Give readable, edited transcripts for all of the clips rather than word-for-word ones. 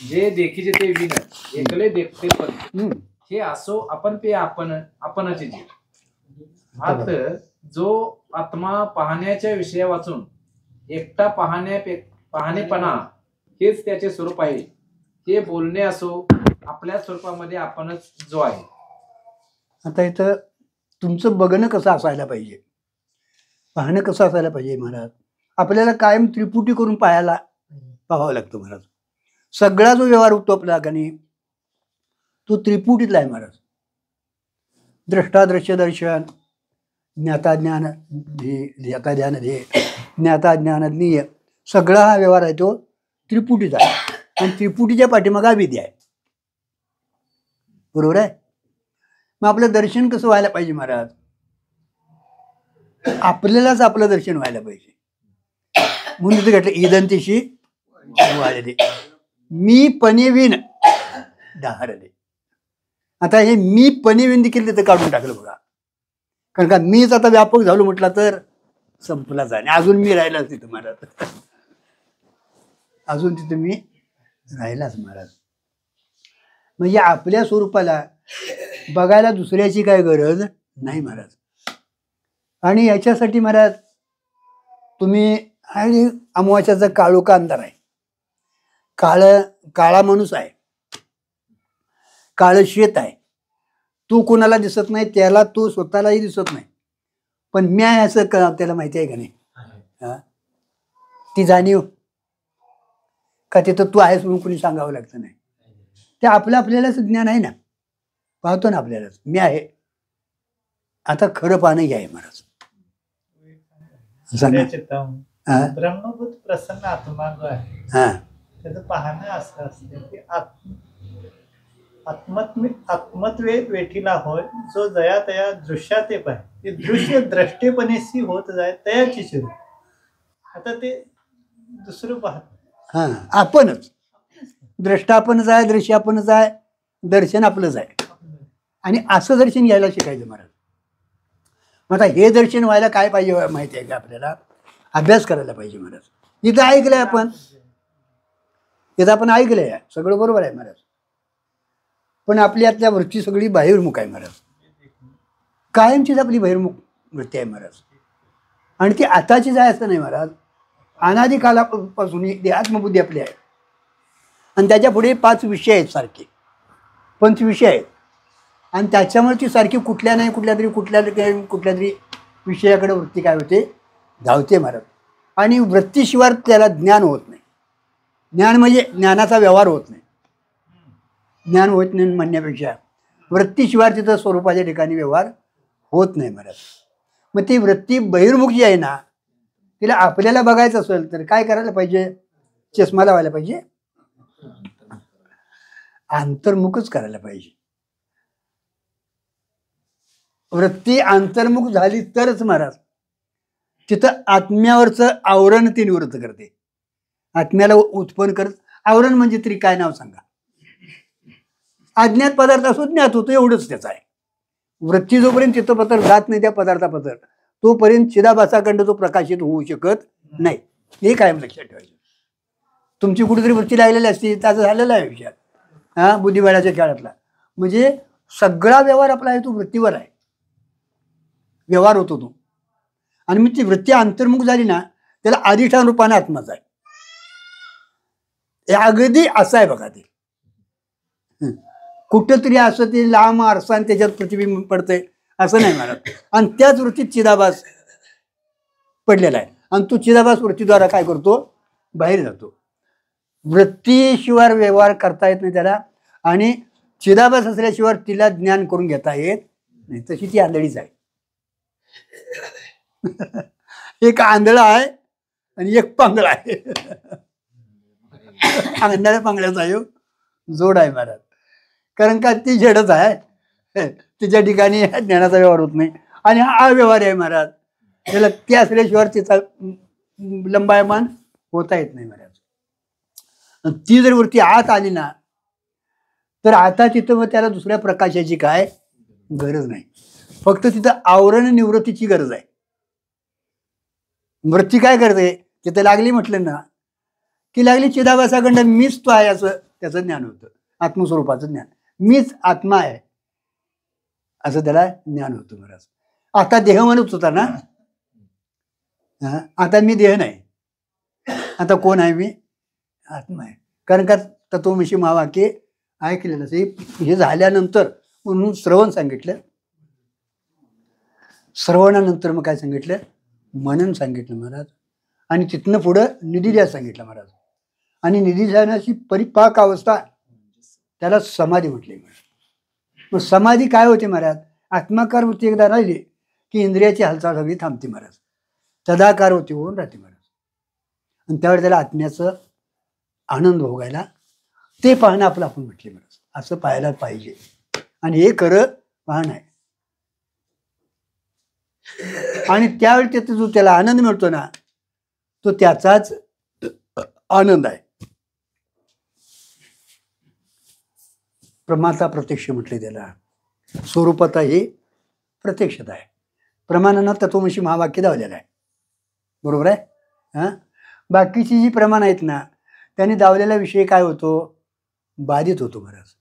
जे देखीचे ते विन एकले देखते पण हे असो आपण ते आपणच जे मात्र जो आत्मा पाहण्याच्या विषया वाचून एकटा पाहणेपणा हेच त्याचे स्वरूप आहे. हे बोलणे असो आपल्या स्वरूपामध्ये आपणच जो आहे. आता इथं तुमचं बघणं कसं असायला पाहिजे, पाहणं कसं असायला पाहिजे महाराज. आपल्याला कायम त्रिपुटी करून पाहावं लागतं महाराज. सगळा जो व्यवहार होतो आपला गणी तो त्रिपुटीतला आहे महाराज. द्रष्टादृश्य दर्शन, ज्ञाता ज्ञान ध्येता ध्यान ध्येय, ज्ञाता ज्ञान ज्ञेय, सगळा हा व्यवहार आहे तो त्रिपुटीचा आहे. आणि त्रिपुटीच्या पाठीमागे विधी आहे. बरोबर आहे. मग आपलं दर्शन कसं व्हायला पाहिजे महाराज. आपल्यालाच आपलं दर्शन व्हायला पाहिजे. म्हणून तिथे घटलं इदंतीशी वाळले मी पणेविन डहारले. आता हे मी पणेविन देखील तिथं काढून टाकलं बघा. कारण का मीच आता व्यापक झालो म्हटला तर संपलाच आहे. अजून मी राहिलाच तिथं महाराज. अजून तिथं मी राहिलाच महाराज. म्हणजे आपल्या स्वरूपाला बघायला दुसऱ्याची काय गरज नाही महाराज. आणि याच्यासाठी महाराज तुम्ही आणि अमावास्याचा काळोखा अंधार आहे. काळा माणूस आहे, काळं शेत आहे. तो कोणाला दिसत नाही, त्याला तो स्वतःलाही दिसत नाही. पण मी आहे असं त्याला माहिती आहे का नाही. ती जाणीव का तिथं तू आहेस म्हणून कोणी सांगावं लागतं नाही. ते आपल्यालाच ज्ञान आहे ना. पाहतो ना आपल्यालाच मी आहे. आता खरं पाहणं हे आहे महाराज. ब्रह्मभूत प्रसन्न आत्मा जो आहे त्याचं पाहणं असं असते की आत्मत्वे वेठीला होय जो जया तया दृश्याते पाय ते दृश्य द्रष्टेपणेशी होत जाय तयाची सुरू. आता ते दुसरं पाहत आपणच द्रष्टा आपणच आहे, दृश्य आपणच आहे, दर्शन आपलंच आहे. आणि असं दर्शन घ्यायला शिकायचं महाराज. मग आता हे दर्शन व्हायला काय पाहिजे माहिती आहे का आपल्याला. अभ्यास करायला पाहिजे महाराज. इथं ऐकलंय आपण, इथं आपण ऐकलंय सगळं बरोबर आहे महाराज. पण आपली आतल्या वृत्ती सगळी बाहेरमुख आहे महाराज. कायमचीच आपली बाहेरमुख वृत्ती आहे महाराज. आणि ती आताचीच आहे असं नाही महाराज. अनादी कालापासून ती आत्मबुद्धी आपली आहे. आणि त्याच्या पुढे 5 विषय आहेत, सारखे 5 विषय आहेत. आणि त्याच्यामुळे ती सारखी कुठल्या तरी विषयाकडे वृत्ती काय होते, धावते महाराज. आणि वृत्तीशिवाय त्याला ज्ञान होत नाही. ज्ञान म्हणजे ज्ञानाचा व्यवहार होत नाही. ज्ञान होत नाही म्हणण्यापेक्षा वृत्तीशिवाय तिथं स्वरूपाच्या ठिकाणी व्यवहार होत नाही महाराज. मग ती वृत्ती बहिर्मुख जी आहे ना, तिला आपल्याला बघायचं असेल तर काय करायला पाहिजे. चष्मा लावायला पाहिजे, अंतर्मुखच करायला पाहिजे. वृत्ती अंतर्मुख झाली तरच महाराज तिथं आत्म्यावरचं आवरण ती निवृत्त करते. आत्म्याला उत्पन्न करत. आवरण म्हणजे तरी काय नाव सांगा. अज्ञात पदार्थ असो ज्ञात होतो एवढंच त्याचं आहे. वृत्ती जोपर्यंत चित्तपत्र जात नाही त्या पदार्थापत्र तोपर्यंत चिदाभासाखंड तो प्रकाशित होऊ शकत नाही. हे कायम लक्षात ठेवायचं. तुमची कुठेतरी वृत्ती लागलेली असते त्याचं झालेलं आहे विषयात बुद्धिबळाच्या खेळातला. म्हणजे सगळा व्यवहार आपला आहे तो वृत्तीवर आहे. व्यवहार होतो तो. आणि मग ती वृत्ती अंतर्मुख झाली ना त्याला अधिष्ठान रूपाने आत्माच आहे. हे अगदी असं आहे बघा. ते कुठंतरी असं ते लांब आरसा आणि त्याच्यात प्रतिबिंब पडतंय असं नाही महाराज. आणि त्याच वृत्तीत चिदाभास पडलेला आहे. आणि तो चिदाभास वृत्तीद्वारा काय करतो, बाहेर जातो. वृत्तीशिवाय व्यवहार करता येत नाही त्याला. आणि चिदाभास असल्याशिवाय तिला ज्ञान करून घेता येत नाही. तशी ती आंधळीच आहे. एक आंधळा आहे आणि एक पांगळा आहे. आंधळ्या पांगळ्याचा योग जोड आहे महाराज. कारण का ती झेडच आहे. तिच्या ठिकाणी ज्ञानाचा व्यवहार होत नाही. आणि हा व्यवहार आहे महाराज. त्याला ती असल्याशिवाय तिचा लंबायमान होता येत नाही महाराज. ती जर वरती आत आली ना तर आता तिथं मग त्याला दुसऱ्या प्रकाशाची काय गरज नाही. फक्त तिथं आवरण निवृत्तीची गरज आहे. वृत्ती काय करते तिथं लागली म्हटलं ना की लागली चिदाभासाखंड मीच तो आहे असं त्याचं ज्ञान होतं, आत्मस्वरूपाचं ज्ञान. मीच आत्मा आहे असं त्याला ज्ञान होतं महाराज. आता देह म्हणत होता ना, आता मी देह नाही, आता कोण आहे मी? आत्मा आहे. कारण का तत्वमसी महावाक्य ऐकलेलं हे झाल्यानंतर म्हणून श्रवण सांगितलं, श्रवणानंतर मग काय सांगितलं? मनन सांगितलं महाराज. आणि तिथनं पुढं निधिध्यास सांगितलं महाराज. आणि निधिध्यानाची परिपाक अवस्था त्याला समाधी म्हटली महाराज. मग समाधी काय होते महाराज? आत्माकार वृत्ती एकदा राहिली की इंद्रियाची हालचाल सगळी थांबते महाराज, तदाकार वृत्ती होऊन राहते महाराज. आणि त्यावेळी त्याला आत्म्याचं आनंद भोगायला ते पाहणं आपलं आपण म्हटले महाराज. असं पाहायला पाहिजे आणि हे खरं पाहणं आहे. आणि त्यावेळी त्याचा जो त्याला आनंद मिळतो ना, तो त्याचाच आनंद आहे. प्रमाता प्रत्यक्ष म्हटले त्याला. स्वरूपता ही प्रत्यक्षता आहे. प्रमाणानं तत्वमसी महावाक्य दावलेलं आहे, बरोबर आहे. बाकीची जी प्रमाण आहेत ना, त्यांनी दावलेला विषय काय होतो? बाधित होतो महाराज.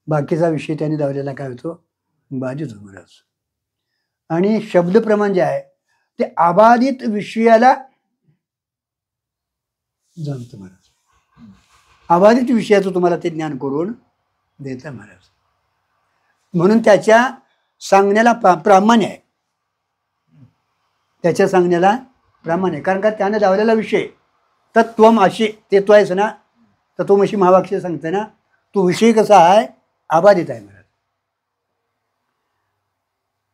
बाकीचा विषय त्यांनी दावलेला काय होतो? बाधित होतो महाराज. आणि शब्द प्रमाण जे आहे ते अबाधित विषयाला जमतं महाराज. अबाधित विषयाचं तुम्हाला ते ज्ञान करून देतं महाराज. म्हणून त्याच्या सांगण्याला प्रामाण्य आहे, त्याच्या सांगण्याला प्रामाण्य आहे. कारण का त्याने दावलेला विषय तत्वम अशी, ते तो आहेस ना, तत्वमसी महावाक्य सांगते ना, तो विषय कसा आहे? अबाधित आहे महाराज.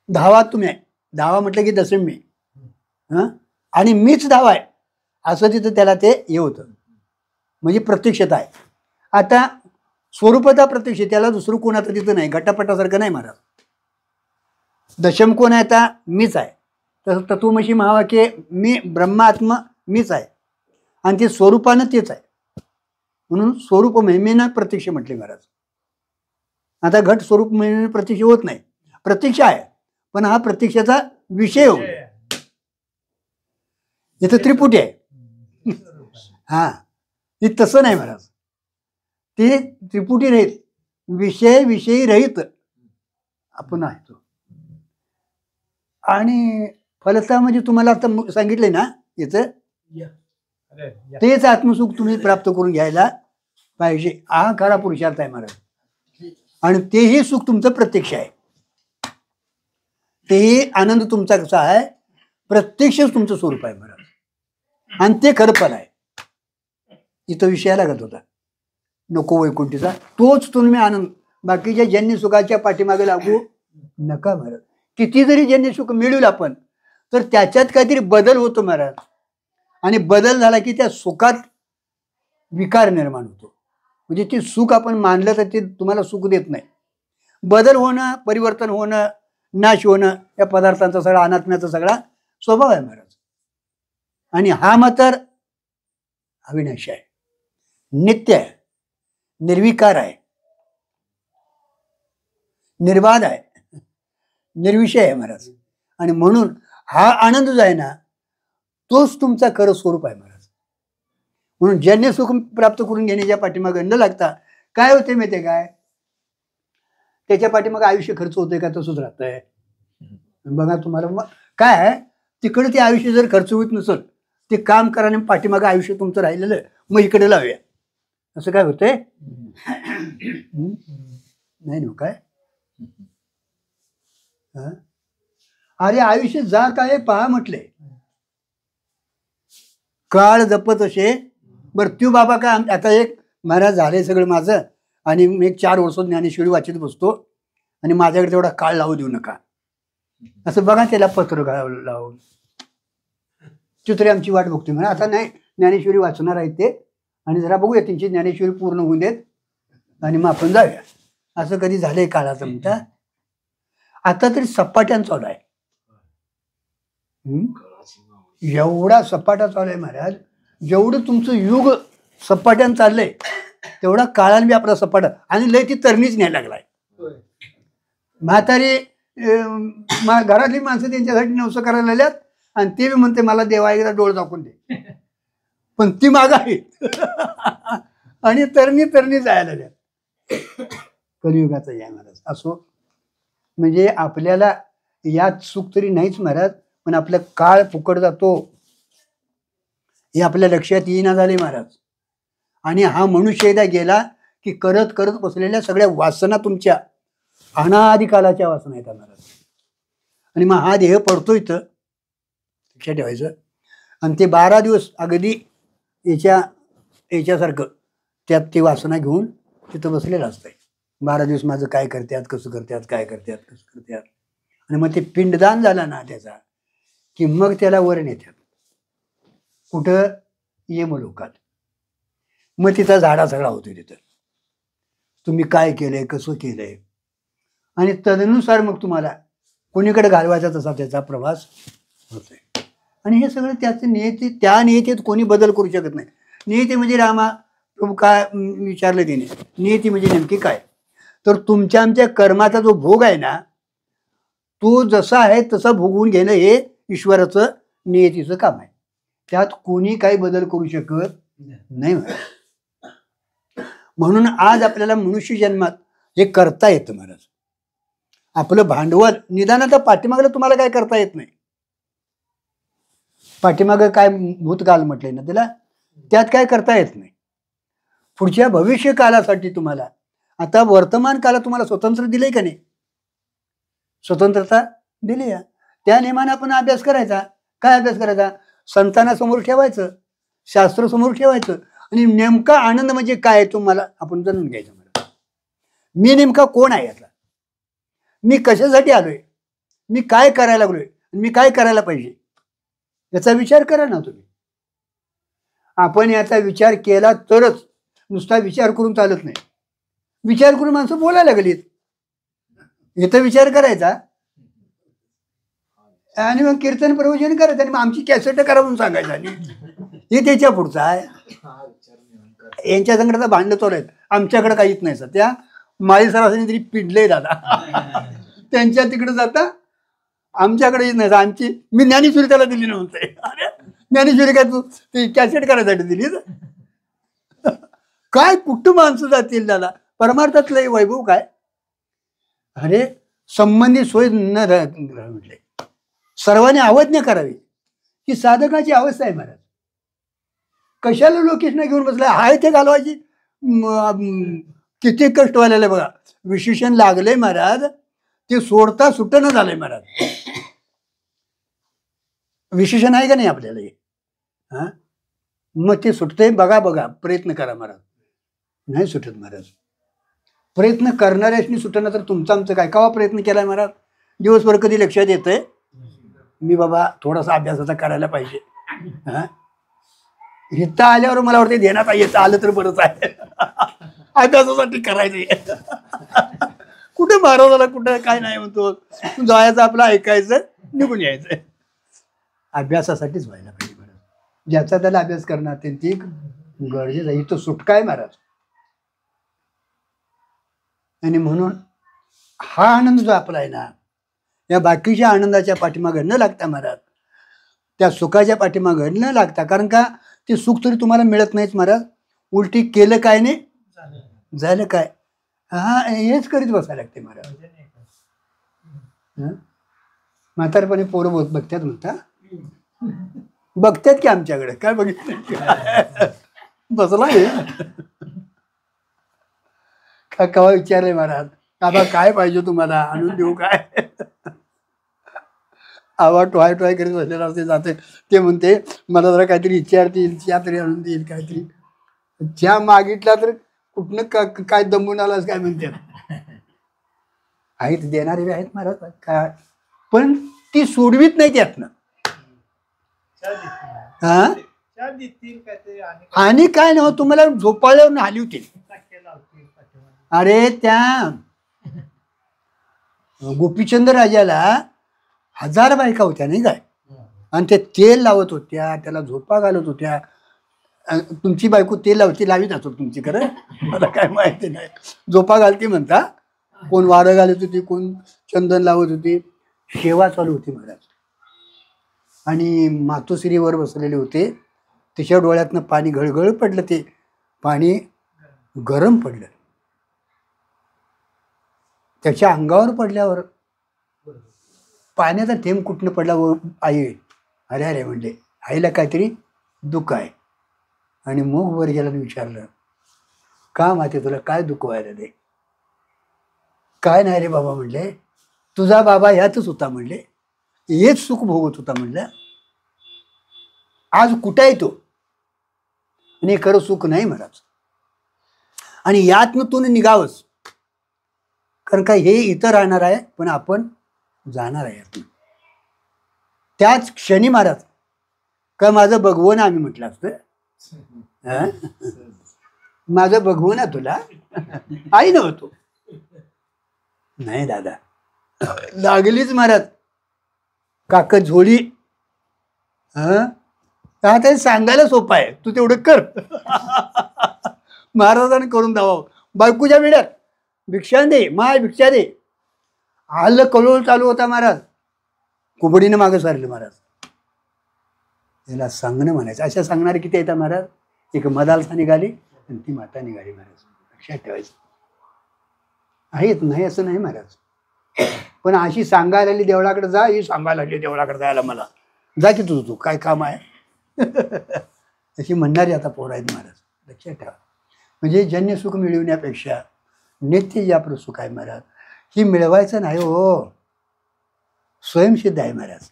धावा तुम्ही आहे, धावा म्हटलं की दसम मी, आणि मीच धावा आहे असं तिथं त्याला ते हे होतं, म्हणजे प्रत्यक्षता आहे. आता स्वरूपता प्रत्यक्ष, त्याला दुसरं कोणाचं तिथं नाही, घटापटासारखं नाही महाराज. दशम कोण आहे? आता मीच आहे. तसं तत्वमसी महावाक्य मी ब्रह्मात्मा मीच आहे आणि ते स्वरूपानं तेच आहे, म्हणून स्वरूप महिमेनं प्रत्यक्ष म्हटले महाराज. आता घट स्वरूप महिमेनं प्रत्यक्ष होत नाही, प्रत्यक्ष आहे पण हा प्रत्यक्षाचा विषय हो. इथं त्रिपुटी आहे, हा हे तसं नाही महाराज. ते त्रिपुटी रहित, विषय विषयी रहित आपण आहे तो. आणि फलता म्हणजे तुम्हाला आता सांगितले ना याचं, तेच आत्मसुख तुम्ही प्राप्त करून घ्यायला पाहिजे. हा खरा पुरुषार्थ आहे महाराज. आणि तेही सुख तुमचं प्रत्यक्ष आहे, तेही आनंद तुमचा कसा आहे? प्रत्यक्षच तुमचं स्वरूप आहे महाराज. आणि ते खरं फल आहे. इथं विषय लागत होता नको वैकुंठीचा, तोच तुम्ही आनंद. बाकीच्या जन्य सुखाच्या पाठीमागे लागू नका महाराज. किती जरी जन्य सुख मिळवलं आपण तर त्याच्यात काहीतरी बदल होतो महाराज. आणि बदल झाला की त्या सुखात विकार निर्माण होतो. म्हणजे ते सुख आपण मानलं तर ते तुम्हाला सुख देत नाही. बदल होणं, परिवर्तन होणं, नाश होणं या पदार्थांचा सगळा, अनात्म्याचा सगळा स्वभाव आहे महाराज. आणि हा मात्र अविनाशी आहे, नित्य आहे, निर्विकार आहे, निर्बाध आहे, निर्विषय आहे महाराज. आणि म्हणून हा आनंद जो आहे ना तोच तुमचा खरं स्वरूप आहे महाराज. म्हणून जन्य सुख प्राप्त करून घेण्याच्या पाठीमागे न लागता काय होते माहिती काय? त्याच्या पाठीमागे आयुष्य खर्च होतंय का? तसंच राहतंय. बघा तुम्हाला काय आहे, तिकडे ते आयुष्य जर खर्च होत नसेल, ते काम करा आणि पाठीमागे आयुष्य तुमचं राहिलेलं मग इकडे लावूया, असं काय होतंय? नाही ना काय? अरे आयुष्य जा काय पहा म्हटले, काळ जपत असे मृत्यू बाबा. का आता एक महाराज झाले सगळं माझं, आणि मी एक 4 वर्ष ज्ञानेश्वरी वाचत बसतो आणि माझ्याकडे तेवढा काळ लावू देऊ नका, असं बघा. त्याला पत्र लावून चित्रे आमची वाट बघतोय म्हणा. आता नाही, ज्ञानेश्वरी वाचणार आहेत ते, आणि जरा बघूया त्यांची ज्ञानेश्वरी पूर्ण होऊन देत आणि मग आपण जाऊया. असं कधी झालंय काळाचं म्हणता? आता तरी सपाट्यानं चालू आहे, एवढा सपाटा चालू आहे महाराज. जेवढं तुमचं युग सपाट्यानं चाललंय तेवढा काळाने बी आपला सपाटा. आणि लय ती तरणीच न्यायला लागलाय. म्हातारी घरातली माणसं त्यांच्यासाठी नवसं करायला लागल्यात, आणि ते बी म्हणते मला देवा एकदा डोळ दाखवून दे, पण ती माग आहे. आणि तरणी तरणी जायला द्या. कलियुगाचा या महाराज असो. म्हणजे आपल्याला यात सुख तरी नाहीच महाराज, पण आपला काळ फुकट जातो हे आपल्या लक्षात येईना झाले महाराज. आणि हा मनुष्य एकदा गेला की करत करत बसलेल्या सगळ्या वासना तुमच्या अनादिकालाच्या वासना येतात महाराज. आणि मग हा देह पडतो इथं लक्षात ठेवायचं. आणि ते 12 दिवस अगदी याच्यासारखं त्यात ती वासना घेऊन तिथं बसलेलं असतंय. 12 दिवस माझं काय करतात, कसं करतात, काय करतात, कसं करतात. आणि मग ते पिंडदान झालं ना त्याचा की मग त्याला वर नेतात. कुठं? यमलोकात. मग तिथं झाडा सगळा होतो. तिथं तुम्ही काय केलंय, कसं केलंय, आणि तदनुसार मग तुम्हाला कोणीकडे घालवायचा तसा त्याचा प्रवास होतोय. आणि हे सगळं त्याचं नियती, त्या नियतीत कोणी बदल करू शकत नाही. नियती म्हणजे रामा प्रभू काय विचारलं तिने, नियती म्हणजे नेमकी काय? तर तुमच्या आमच्या कर्माचा जो भोग आहे ना तो जसा आहे तसा भोगवून घेणं हे ईश्वराचं नियतीचं काम आहे. त्यात कोणी काही बदल करू शकत नाही. म्हणून आज आपल्याला मनुष्य जन्मात हे करता येतं महाराज. आपलं भांडवल निदान आता पाठीमागलं तुम्हाला काय करता येत नाही. पाठीमागं काय भूतकाल म्हटलंय ना त्याला, त्यात काय करता येत नाही. पुढच्या भविष्य कालासाठी तुम्हाला आता वर्तमान काळात तुम्हाला स्वतंत्र दिलंय का नाही? स्वतंत्रता दिली आहे. त्या नियमाने आपण अभ्यास करायचा. काय अभ्यास करायचा? संतांना समोर ठेवायचं, शास्त्र समोर ठेवायचं, आणि नेमका आनंद म्हणजे काय तुम्हाला आपण जाणून घ्यायचं. मला मी नेमका कोण आहे यातला, मी कशासाठी आलोय, मी काय करायला लागलोय, मी काय करायला पाहिजे याचा विचार करा ना तुम्ही. आपण याचा विचार केला तरच, नुसता विचार करून चालत नाही. विचार करून माणसं बोलायला लागलीत, इथं विचार करायचा आणि मग कीर्तन प्रवचन करायचं आणि मग आमची कॅसेट करा म्हणून सांगायचं. आणि हे त्याच्या पुढचं आहे. यांच्या संकटाचं भांडण चालू आहेत, आमच्याकडे काहीच नाही सर. त्या माळी सरासरी तरी पिडले दादा त्यांच्या तिकडे जाता, आमच्याकडे येत नाही. आमची मी ज्ञानेश्वरी त्याला दिली नव्हते. अरे ज्ञानेश्वरी काय तू ती कॅसेट करायसाठी दिली? काय कुठं माणसं जातील त्याला? परमार्थातलं वैभव काय? अरे संबंधी सोय न म्हटले, सर्वांनी अवज्ञा करावी ही साधकाची अवस्था आहे महाराज. कशाला लोकेशना घेऊन बसलाय? हाय ते घालवायची किती कष्ट व्हायला बघा. विशेषण लागले महाराज, ते सोडता सुटणं झालंय महाराज. विशेषण आहे का नाही आपल्याला हे? हा मग ते सुटतंय. बघा बघा, प्रयत्न करा महाराज. नाही सुटत महाराज. प्रयत्न करणाऱ्याशी सुटणं तर तुमचं आमचं काय? केव्हा प्रयत्न केलाय महाराज? दिवसभर कधी लक्षात येतंय मी बाबा थोडासा अभ्यासाचा करायला पाहिजे? हा इथं आल्यावर मला वाटतं ध्यानात येतं आलं तर बरंच आहे. अभ्यासासाठी करायचं. कुठे महाराजाला कुठं काय नाही म्हणतो, जायचं आपलं ऐकायचं निघून यायचं. अभ्यासासाठीच व्हायला पाहिजे महाराज. ज्याचा त्याला अभ्यास करणार त्यांची गरजेचं आहे. इथं सुटका आहे महाराज. आणि म्हणून हा आनंद जो आपला आहे ना, या बाकीच्या आनंदाच्या पाठीमागं न लागता महाराज, त्या सुखाच्या पाठीमागं न लागता, कारण का ते सुख तरी तुम्हाला मिळत नाहीच महाराज. उलटी केलं काय नाही झालं काय, हा हेच करीत बसायला लागते महाराज. म्हातारपणे पोरं बघतात म्हणता, बघतात की आमच्याकडे काय बघितलं बसला का केव्हा विचारलंय महाराज, बाबा काय पाहिजे तुम्हाला, आणून देऊ काय? आवा टोय टोय करीत बसलेला असते. जाते ते म्हणते मला जरा काहीतरी विचारतील, चहा तरी आणून देईल, काहीतरी चहा मागितला तर कुठनं काय दमून आलास काय म्हणतात. आहेत देणारे बी आहेत महाराज काय, पण ती सोडवीत नाही त्यातनं. हा आणि काय ना तुम्हाला झोपाळ्यावर आली होती. अरे त्या गोपीचंद राजाला 1000 बायका होत्या नाही काय, आणि ते तेल लावत होत्या, त्याला झोपा घालत होत्या. तुमची बायको तेल लावीत असो तुमची, खरं मला काय माहिती नाही. झोपा घालती म्हणता, कोण वारं घालत होती, कोण चंदन लावत होती. सेवा चालू होती महाराज. आणि मातोश्रीवर बसलेले होते, तिच्या डोळ्यातनं पाणी घळघळ पडलं. ते पाणी गरम पडलं. त्याच्या अंगावर पडल्यावर पाण्याचा थेंब कुठनं पडला व आई अरे अरे म्हणले आईला काहीतरी दुःख आहे. आणि मग वर गेला विचारलं का माते तुला काय दुःख व्हायला दे. काय नाही रे बाबा म्हणले तुझा बाबा ह्यातच होता म्हणले हेच सुख भोगत होता म्हणलं आज कुठं आहे तो आणि हे खरं सुख नाही महाराज. आणि यातनं तू निघावंच कारण काय हे इथं राहणार आहे पण आपण जाणार आहे यातून. त्याच क्षणी महाराज का माझं बघवं ना आम्ही म्हटलं असतं माझं बघवं ना तुला आई नव्हतो नाही दादा लागलीच महाराज काकत झोळी. आता हे सांगायला सोपं आहे तू तेवढं कर. महाराजांनी करून दावा बायकोच्या वेड्यात भिक्षा दे माय भिक्षा दे. आलं कलोल चालू होता महाराज. कुबडीनं मागं सारलं महाराज. याला सांगणं म्हणायचं. अशा सांगणारे किती येतात महाराज. एक मदालसा निघाली आणि ती माता निघाली महाराज. लक्षात ठेवायचं आहेत नाही असं नाही महाराज. पण अशी सांगायला आली देवळाकडे जा ही सांगायला लागली देवळाकडे जायला मला जा की तू काय काम आहे. अशी म्हणणारी आता पोरं आहेत महाराज. लक्षात ठेवा. म्हणजे जन्य सुख मिळवण्यापेक्षा नित्य जे आपलं सुख आहे महाराज ही मिळवायचं नाही हो. स्वयंसिद्ध आहे महाराज.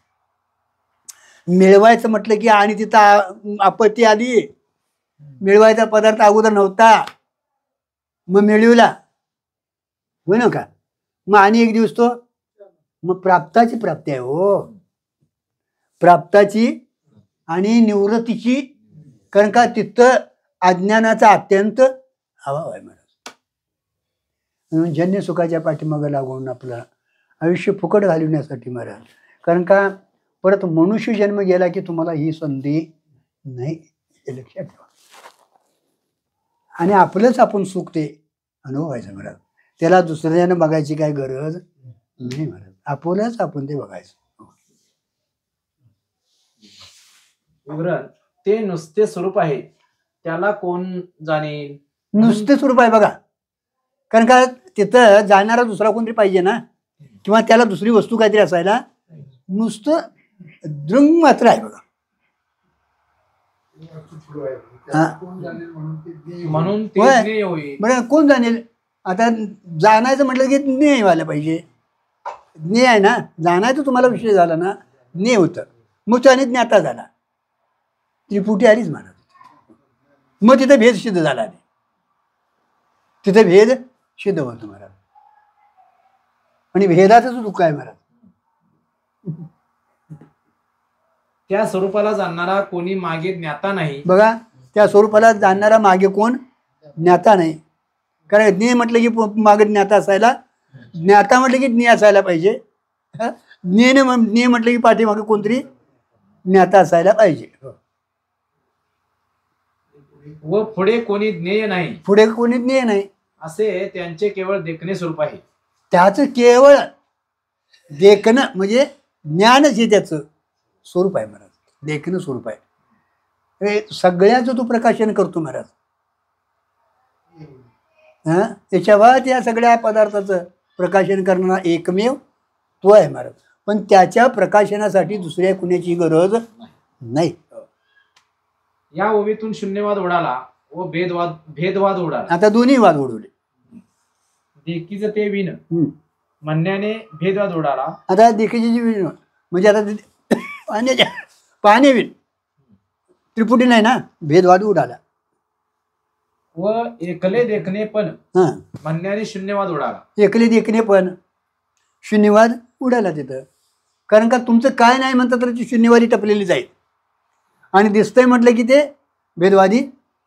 मिळवायचं म्हटलं की आणि तिथं आपत्ती आली. मिळवायचा पदार्थ अगोदर नव्हता मग मिळवला होय ना का. मग आणि एक दिवस तो मग प्राप्ताची प्राप्ती आहे हो. प्राप्ताची आणि निवृत्तीची. कारण का तिथं अज्ञानाचा अत्यंत अभाव आहे महाराज. म्हणून जन्य सुखाच्या पाठीमागं लागून आपलं आयुष्य फुकट घालवण्यासाठी महाराज. कारण का परत मनुष्य जन्म गेला की तुम्हाला ही संधी नाही हे लक्षात ठेवा. आणि आपलंच आपण सुख ते अनुभवायचं महाराज. त्याला दुसऱ्यानं बघायची काय गरज नाही महाराज. आपलंच आपण ते बघायचं. ते नुसते स्वरूप आहे त्याला कोण जाणेल. नुसते स्वरूप आहे बघा. कारण का तिथं जाणारा दुसरा कोणतरी पाहिजे ना किंवा त्याला दुसरी वस्तू काहीतरी असायला. नुसतं दृंग मात्र आहे बघा. म्हणून बरं कोण जाणेल. आता जाणायचं म्हटलं की ज्ञेय व्हायला पाहिजे. ज्ञेय आहे ना जाणायचं तुम्हाला विषय झाला ना ज्ञेय होतं मग त्याने ज्ञाता झाला. त्रिपुटी आलीच महाराज. मग तिथे भेद सिद्ध झाला. तिथे भेद सिद्ध होतो महाराज. आणि भेदाचंच दुःख आहे महाराज. त्या स्वरूपाला जाणणारा कोणी मागे ज्ञाता नाही. बघा त्या स्वरूपाला जाणणारा मागे कोण ज्ञाता नाही. कारण ज्ञेय म्हटलं की मागे ज्ञाता असायला. ज्ञाता म्हटलं की ज्ञेय असायला पाहिजे. ज्ञेय म्हटलं की पाठीमागे कोणतरी ज्ञाता असायला पाहिजे. व पुढे कोणी ज्ञेय नाही. पुढे कोणी ज्ञेय नाही असे त्यांचे केवळ देखणे स्वरूप आहे. त्याचं केवळ देखणं म्हणजे ज्ञानच हे त्याचं स्वरूप आहे महाराज. देखणं स्वरूप आहे. सगळ्याचं तो प्रकाशन करतो महाराज. त्याच्या बाद या सगळ्या पदार्थाचं प्रकाशन करणारा एकमेव तो आहे महाराज. पण त्याच्या प्रकाशनासाठी दुसऱ्या कुणाची गरज नाही. या ओवीतून शून्यवाद उडाला व भेदवाद उडाला. आता दोन्ही वाद उडवले. देखीचं ते विण म्हणण्याने भेदवाद उडाला. आता देखीची जी विण म्हणजे आता पाहणे विण त्रिपुटी नाही ना भेदवाद उडाला. व एकले देखणे पण म्हणण्याने शून्यवाद उडाला. एकले देखणे पण शून्यवाद उडाला तिथं. कारण का तुमचं काय नाही म्हणतात तर ती शून्यवादी टपलेली जाईल. आणि दिसतंय म्हटलं की ते भेदवादी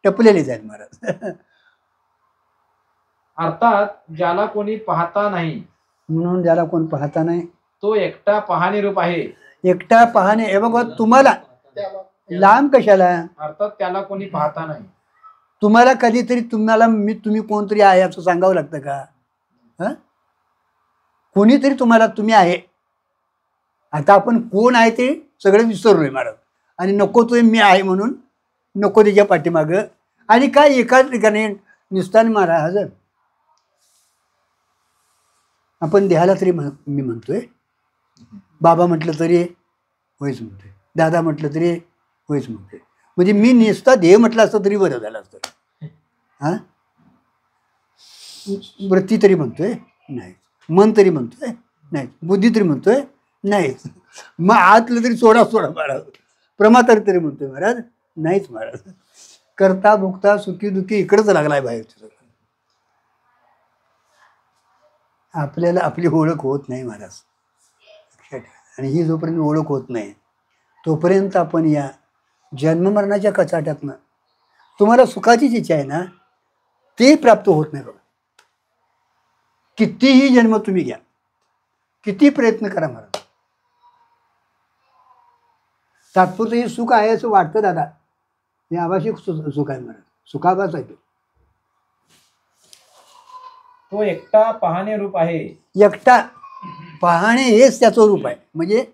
टपलेले जाईल महाराज. अर्थात ज्याला कोणी पाहता नाही म्हणून ज्याला कोण पाहता नाही तो एकटा पाहणे रूप आहे. एकटा पाहणे हे बघा तुम्हाला लांब कशाला. अर्थात त्याला कोणी पाहता नाही. तुम्हाला कधीतरी तुम्ही कोणतरी आहे असं सांगावं लागतं का. कोणीतरी तुम्हाला तुम्ही आहे. आता आपण कोण आहे ते सगळं विसरलोय महाराज. आणि नको तो मी आहे म्हणून नको त्याच्या पाठीमागं. आणि काय एकाच ठिकाणी निस्तान महाराज आपण देहाला तरी मी म्हणतोय, बाबा म्हटलं तरी होयच म्हणतोय, दादा म्हटलं तरी होयच म्हणतोय. म्हणजे मी निस्ता देह म्हटलं असतं तरी बरं झालं असतं. हां, वृत्ती तरी म्हणतोय नाही, मन तरी म्हणतोय नाही, बुद्धी तरी म्हणतोय नाहीच, मग आतलं तरी सोडा महाराज, प्रमातर तरी म्हणतोय महाराज नाहीच महाराज. करता भोगता सुखी दुखी इकडंच लागलाय बाहेर. आपल्याला आपली ओळख होत नाही महाराज, लक्षात ठेवा. आणि ही जोपर्यंत ओळख होत नाही तोपर्यंत आपण या जन्ममरणाच्या कचाट्यातनं तुम्हाला सुखाचीच इच्छा आहे ना ते प्राप्त होत नाही बघा. कितीही जन्म तुम्ही घ्या, किती प्रयत्न करा महाराज, तात्पुरतं हे सुख आहे असं वाटतं दादा, हे आवश्यक सुख आहे महाराज, सुखाभास आहे. तो एकटा पाहणे रूप आहे. एकटा पाहणे हेच त्याचं रूप आहे. म्हणजे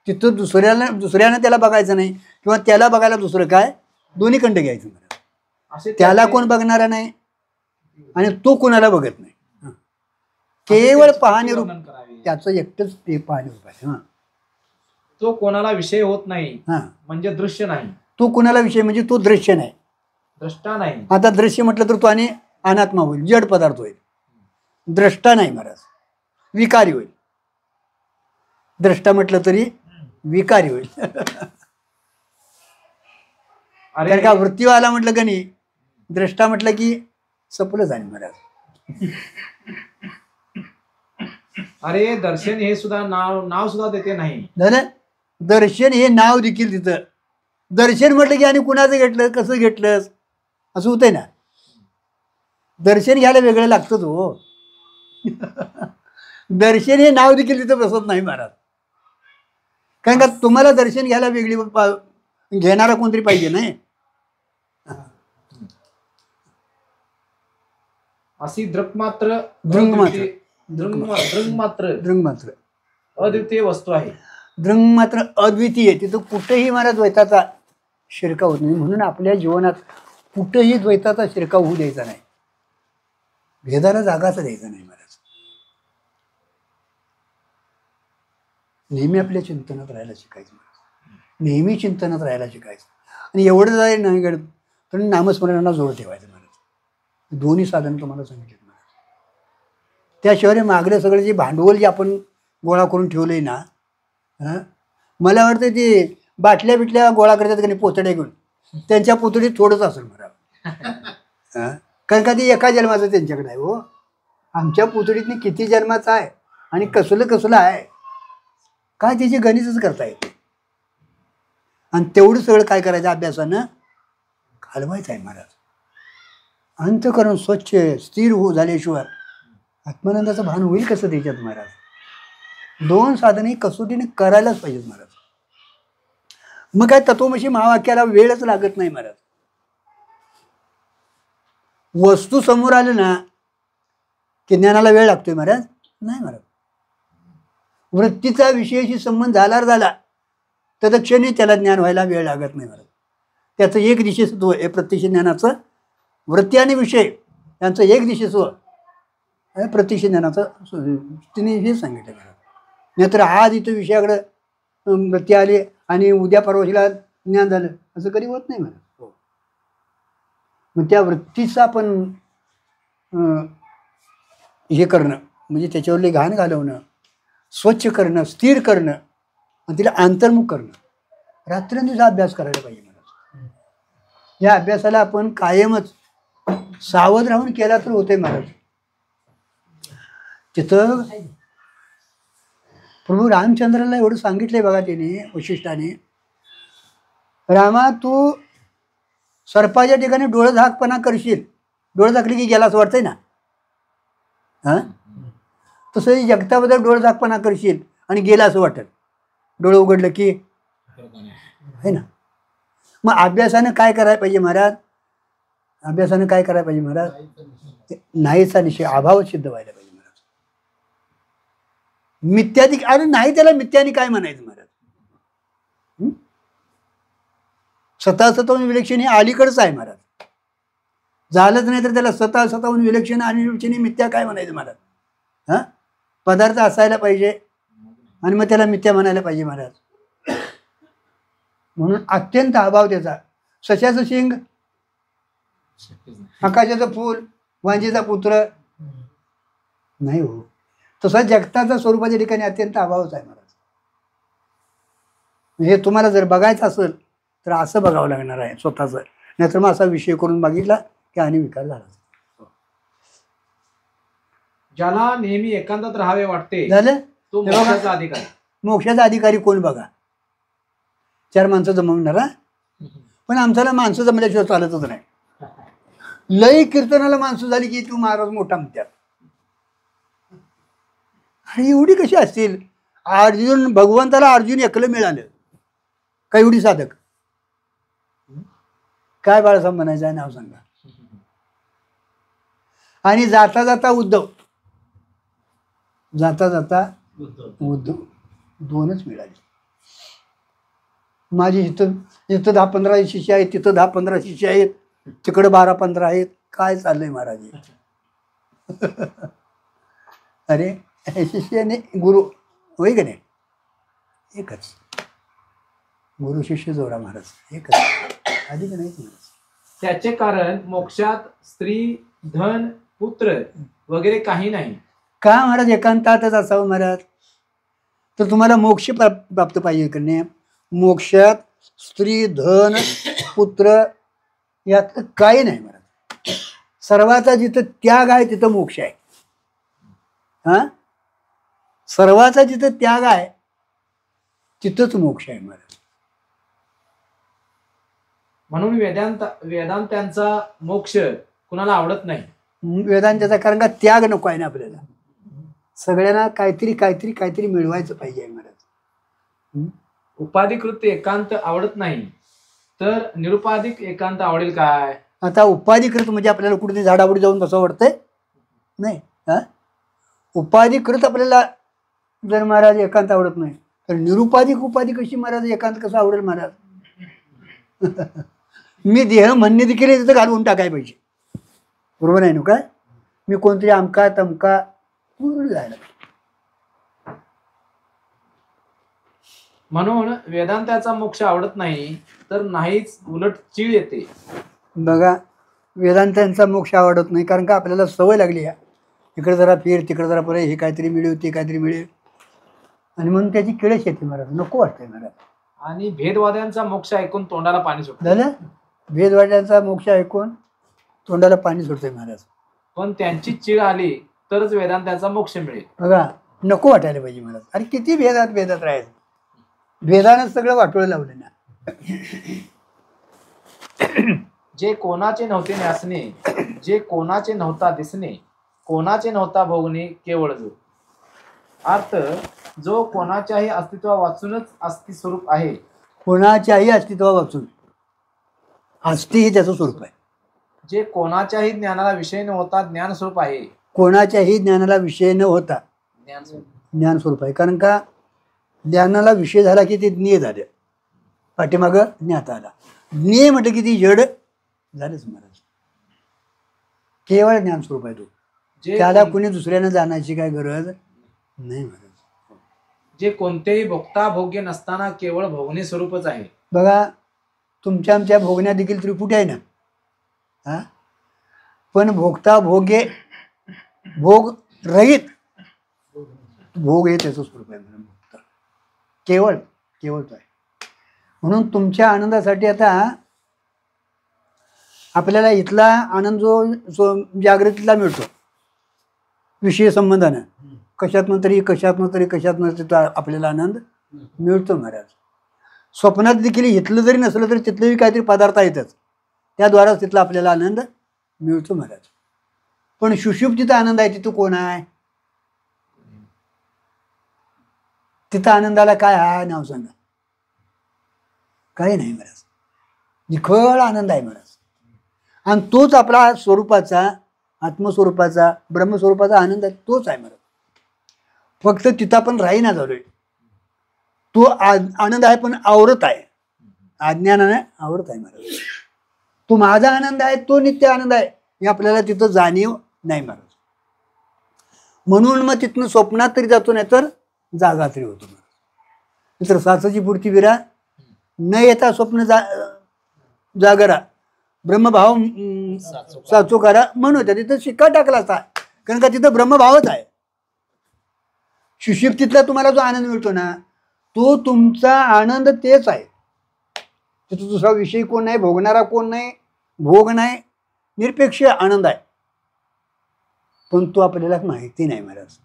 तिथं दुसऱ्यानं त्याला बघायचं नाही किंवा त्याला बघायला दुसरं काय, दोन्ही खंड घ्यायचं महाराज. असे त्याला कोण बघणारा नाही आणि तो कोणाला बघत नाही. केवळ पाहणे रूप त्याचं एकटंच एक पाहणे रूप आहे. हां, तो कोणाला विषय होत नाही, हां, म्हणजे दृश्य नाही. तो कोणाला विषय म्हणजे तो दृश्य नाही, द्रष्टा नाही. आता दृश्य म्हटलं तर तो आणि अनात्मा होईल, जड पदार्थ होईल. द्रष्टा नाही महाराज, विकारी होईल. द्रष्टा म्हटलं तरी विकारी होईल. कारण का वृत्तीवाला म्हटलं का नाही, द्रष्टा म्हटलं की सपलं झालं महाराज. अरे दर्शन हे सुद्धा नाव सुद्धा देते नाही. झालं, दर्शन हे नाव देखील तिथं. दर्शन म्हटलं की आणि कुणाचं घेतलं, कसं घेतलं असं होतंय ना. दर्शन घ्यायला वेगळं लागतं तो. दर्शन हे नाव देखील तिथं बसत नाही महाराज. कारण का तुम्हाला दर्शन घ्यायला वेगळी घेणारा कोणतरी पाहिजे नाही. अशी दृक्मात्र दृंगमात्र दृंगमात्र अद्वितीय वस्तू आहे. दृंगमात्र अद्वितीय, तिथं कुठेही महाराज द्वैताचा शिरकाव होत नाही. म्हणून आपल्या जीवनात कुठेही द्वैताचा शिरकाव होऊ द्यायचा नाही, भेदाला जागाच द्यायचा नाही महाराज. नेहमी आपल्या चिंतनात राहायला शिकायचं महाराज, नेहमी चिंतनात राहायला शिकायचं. आणि एवढं जरी नाही घडत तर नामस्मरणाला जोड ठेवायचं महाराज. दोन्ही साधन तुम्हाला सांगितलं महाराज. त्याशिवाय मागलं सगळं जे भांडवल जे आपण गोळा करून ठेवलंय ना, मला वाटतं ते बाटल्या बिटल्या गोळा करतात का नाही पोतड्या घेऊन, त्यांच्या पोतडीत थोडंच असेल महाराज. कारण का ते एका जन्माचं त्यांच्याकडे आहे. हो, आमच्या पुतळीतनी किती जन्माचं आहे आणि कसलं कसलं आहे काय त्याची गणितच करता येते. आणि तेवढं सगळं काय करायचं अभ्यासानं घालवायचं आहे महाराज. अंतःकरण स्वच्छ स्थिर हो झाल्याशिवाय आत्मानंदाचं भान होईल कसं त्याच्यात महाराज. दोन साधने कसोटीने करायलाच पाहिजेत महाराज. मग काय तत्वमसी महावाक्याला वेळच लागत नाही महाराज. वस्तू समोर आलं ना की ज्ञानाला वेळ लागतोय महाराज? नाही महाराज. वृत्तीचा विषयाशी संबंध झाला तत्क्षणी त्याला ज्ञान व्हायला वेळ लागत नाही महाराज. त्याचं एक दिशेस्व हे प्रत्यक्ष ज्ञानाचं, वृत्ती आणि विषय यांचं एक दिशेस्व प्रत्यक्ष ज्ञानाचं तिने हे सांगितलं महाराज. नाहीतर आज इथं विषयाकडं वृत्ती आली आणि उद्या परवाशीला ज्ञान झालं असं कधी होत नाही महाराज. मग त्या वृत्तीचं आपण हे करणं म्हणजे त्याच्यावरले घाण घालवणं, स्वच्छ करणं, स्थिर करणं आणि तिला अंतर्मुख करणं, रात्रंदिवस अभ्यास करायला पाहिजे महाराज. या अभ्यासाला आपण कायमच सावध राहून केला तर होते महाराज. तिथं प्रभू रामचंद्राला एवढं सांगितलंय बघा त्याने वशिष्ठाने, रामा तू सर्पाच्या ठिकाणी डोळं झाकपणा करशील, डोळं झाकली की गेला असं वाटतंय ना. हां, तसं जगताबद्दल डोळं झाकपणा करशील आणि गेला असं वाटेल. डोळं उघडलं की आहे ना. मग अभ्यासानं काय करायला पाहिजे महाराज? अभ्यासानं काय करायला पाहिजे महाराज? नाहीचा निश्चय अभाव सिद्ध व्हायला पाहिजे महाराज. मिथ्यादी अरे नाही त्याला मिथ्यानी काय म्हणायचं महाराज? स्वतः विलक्षण हे अलीकडचं आहे महाराज. झालंच नाही तर त्याला स्वतःहून विलक्षण आणि विलक्षणी मिथ्या काय म्हणायचं महाराज? हां, पदार्थ असायला पाहिजे आणि मग त्याला मिथ्या म्हणायला पाहिजे महाराज. म्हणून अत्यंत अभाव त्याचा. सशाचं शिंग, आकाशाचं फूल, वांजेचा पुत्र नाही हो. तसा जगताचा स्वरूपाच्या ठिकाणी अत्यंत अभावच आहे महाराज. हे तुम्हाला जर बघायचं असेल तर असं बघावं लागणार आहे स्वतःचं, नाहीतर मग असा विषय करून बघितला की आणि विकार झाला. ज्याला नेहमी एकांतात राहावे वाटते झालं. तो हे बघा. मोक्षाचा अधिकारी. मोक्षाचा अधिकारी कोण बघा? 4 माणसं जमवणार हा. पण आमच्याला माणसं जमल्याशिवाय चालतच नाही. लई कीर्तनाला माणसं झाली की तू महाराज मोठा म्हणतात. आणि एवढी कशी असतील? अर्जुन, भगवंताला अर्जुन एकलं मिळालं का एवढी साधक? काय बाळासाहेब म्हणायचं आहे नाव सांगा. आणि जाता जाता उद्धव, जाता जाता उद्धव, 2च मिळाले. माझी इथं 10-15 शिष्य आहेत, तिथं 10-15 शिष्य आहेत, तिकडं 12-15 आहेत. काय चाललंय महाराज? अरे शिष्याने गुरु होय का नाही? एकच गुरु शिष्य जोडा महाराज, एकच, अधिक नाही महाराज. त्याचे कारण मोक्षात स्त्री, धन, पुत्र वगैरे काही नाही. का महाराज? एकांतातच असावं महाराज. तर तुम्हाला मोक्ष प्राप्त पाहिजे का नाही? मोक्षात स्त्री, धन, पुत्र यात काही नाही महाराज. सर्वाचा जिथं त्याग आहे तिथं मोक्ष आहे. हा, सर्वाचा जिथं त्याग आहे तिथंच मोक्ष आहे महाराज. म्हणून वेदांतांचा मोक्ष कुणाला आवडत नाही. वेदांताचा, कारण का त्याग नको आहे ना आपल्याला. सगळ्यांना काहीतरी मिळवायचं पाहिजे महाराज. उपाधिकृत एकांत आवडत नाही तर निरुपाधिक एकांत आवडेल काय? आता उपाधिकृत म्हणजे आपल्याला कुठे झाडापुढे जाऊन बसावं वाटतंय? नाही. हा, उपाधिकृत आपल्याला जर महाराज एकांत आवडत नाही तर निरुपाधिक उपाधी कशी महाराज एकांत कसं आवडेल महाराज? मी देह म्हणणे देखील तिथं घालवून टाकाय पाहिजे. बरोबर आहे ना? काय मी कोणतरी अमका तमका पूर्ण जायला. म्हणून वेदांताचा मोक्ष आवडत नाही तर नाहीच, उलट चीड येते. बघा, वेदांतांचा मोक्ष आवडत नाही कारण का आपल्याला सवय लागली आहे. इकडे जरा फिर, तिकडे जरा पुढे, हे काहीतरी मिळेल, ते काहीतरी मिळेल, आणि म्हणून त्याची किळस येते महाराज. नको वाटतंय महाराज. आणि भेदवाद्यांचा मोक्ष ऐकून तोंडाला पाणी सुटतं. झालं. भेदवाद्यांचा मोक्ष ऐकून तोंडाला पाणी सुटतंय महाराज. पण त्यांची चीड आली तरच वेदांताचा मोक्ष मिळेल. बघा, नको वाटायला पाहिजे महाराज. अरे किती भेदात राहायचं? भेदानं सगळं वाटोळं लावलं ना. जे कोणाचे नव्हते न्यासणे, जे कोणाचे नव्हता दिसणे, कोणाचे नव्हता भोगणे, केवळ जो. अर्थ, जो कोणाच्याही अस्तित्वा वाचूनच अस्ति स्वरूप आहे. कोणाच्याही अस्तित्वा वाचून अस्ति हे त्याचं स्वरूप आहे. जे कोणाच्याही ज्ञानाला विषय न होता ज्ञान स्वरूप आहे. कोणाच्याही ज्ञानाला विषय न होता ज्ञान स्वरूप आहे. कारण का ज्ञानाला विषय झाला की ते ज्ञेय झालं, पाठीमागं ज्ञात आला. ज्ञेय म्हटलं की ती जड झालंच महाराज. केवळ ज्ञान स्वरूप आहे तो. त्याला कुणी दुसऱ्यानं जाण्याची काय गरज नाही महाराज. जे कोणतेही भोगता भोग्य नसताना केवळ भोगणे स्वरूपच आहे. बघा, तुमच्या आमच्या भोगण्या देखील त्रिपुटी आहे ना. हा, पण भोगता भोग्य, भोग रहित भोग हे त्याचं स्वरूप आहे. केवळ तो आहे. म्हणून तुमच्या आनंदासाठी आता आपल्याला इथला आनंद जो जागृतीला मिळतो विषय संबंधानं, कशातनं तरी तिथं आपल्याला आनंद मिळतो महाराज. स्वप्नात देखील इथलं जरी नसलं तरी तिथलेही काहीतरी पदार्थ आहेतच, त्याद्वाराच तिथला आपल्याला आनंद मिळतो महाराज. पण सुषुप्तीचा आनंद आहे तिथं कोण आहे? तिथं आनंदाला काय आहे नाव सांगा? काही नाही महाराज. निखळ आनंद आहे महाराज. आणि तोच आपला स्वरूपाचा, आत्मस्वरूपाचा, ब्रह्मस्वरूपाचा आनंद आहे, तोच आहे महाराज. फक्त तिथं आपण राहीना झालोय. तो आनंद आहे पण आवरत आहे, अज्ञानाने आवरत आहे महाराज. तो माझा आनंद आहे, तो नित्य आनंद आहे, हे आपल्याला तिथं जाणीव नाही महाराज. म्हणून मग तिथनं स्वप्नात तरी जातो, नाही तर जागा तरी होतो महाराज. तर साचाची पूर्ती विरा न येता स्वप्न जागरा ब्रह्मभाव साचो करा म्हणून होत्या. तिथं शिक्का टाकला असता, कारण का तिथं ब्रह्मभावच आहे. सुषुप्तीतला तुम्हाला जो आनंद मिळतो ना, तो तुमचा आनंद तेच आहे. तिथं दुसरा विषय कोण नाही, भोगणारा कोण नाही, भोग नाही, निरपेक्ष आनंद आहे. पण तो आपल्याला माहिती नाही महाराज.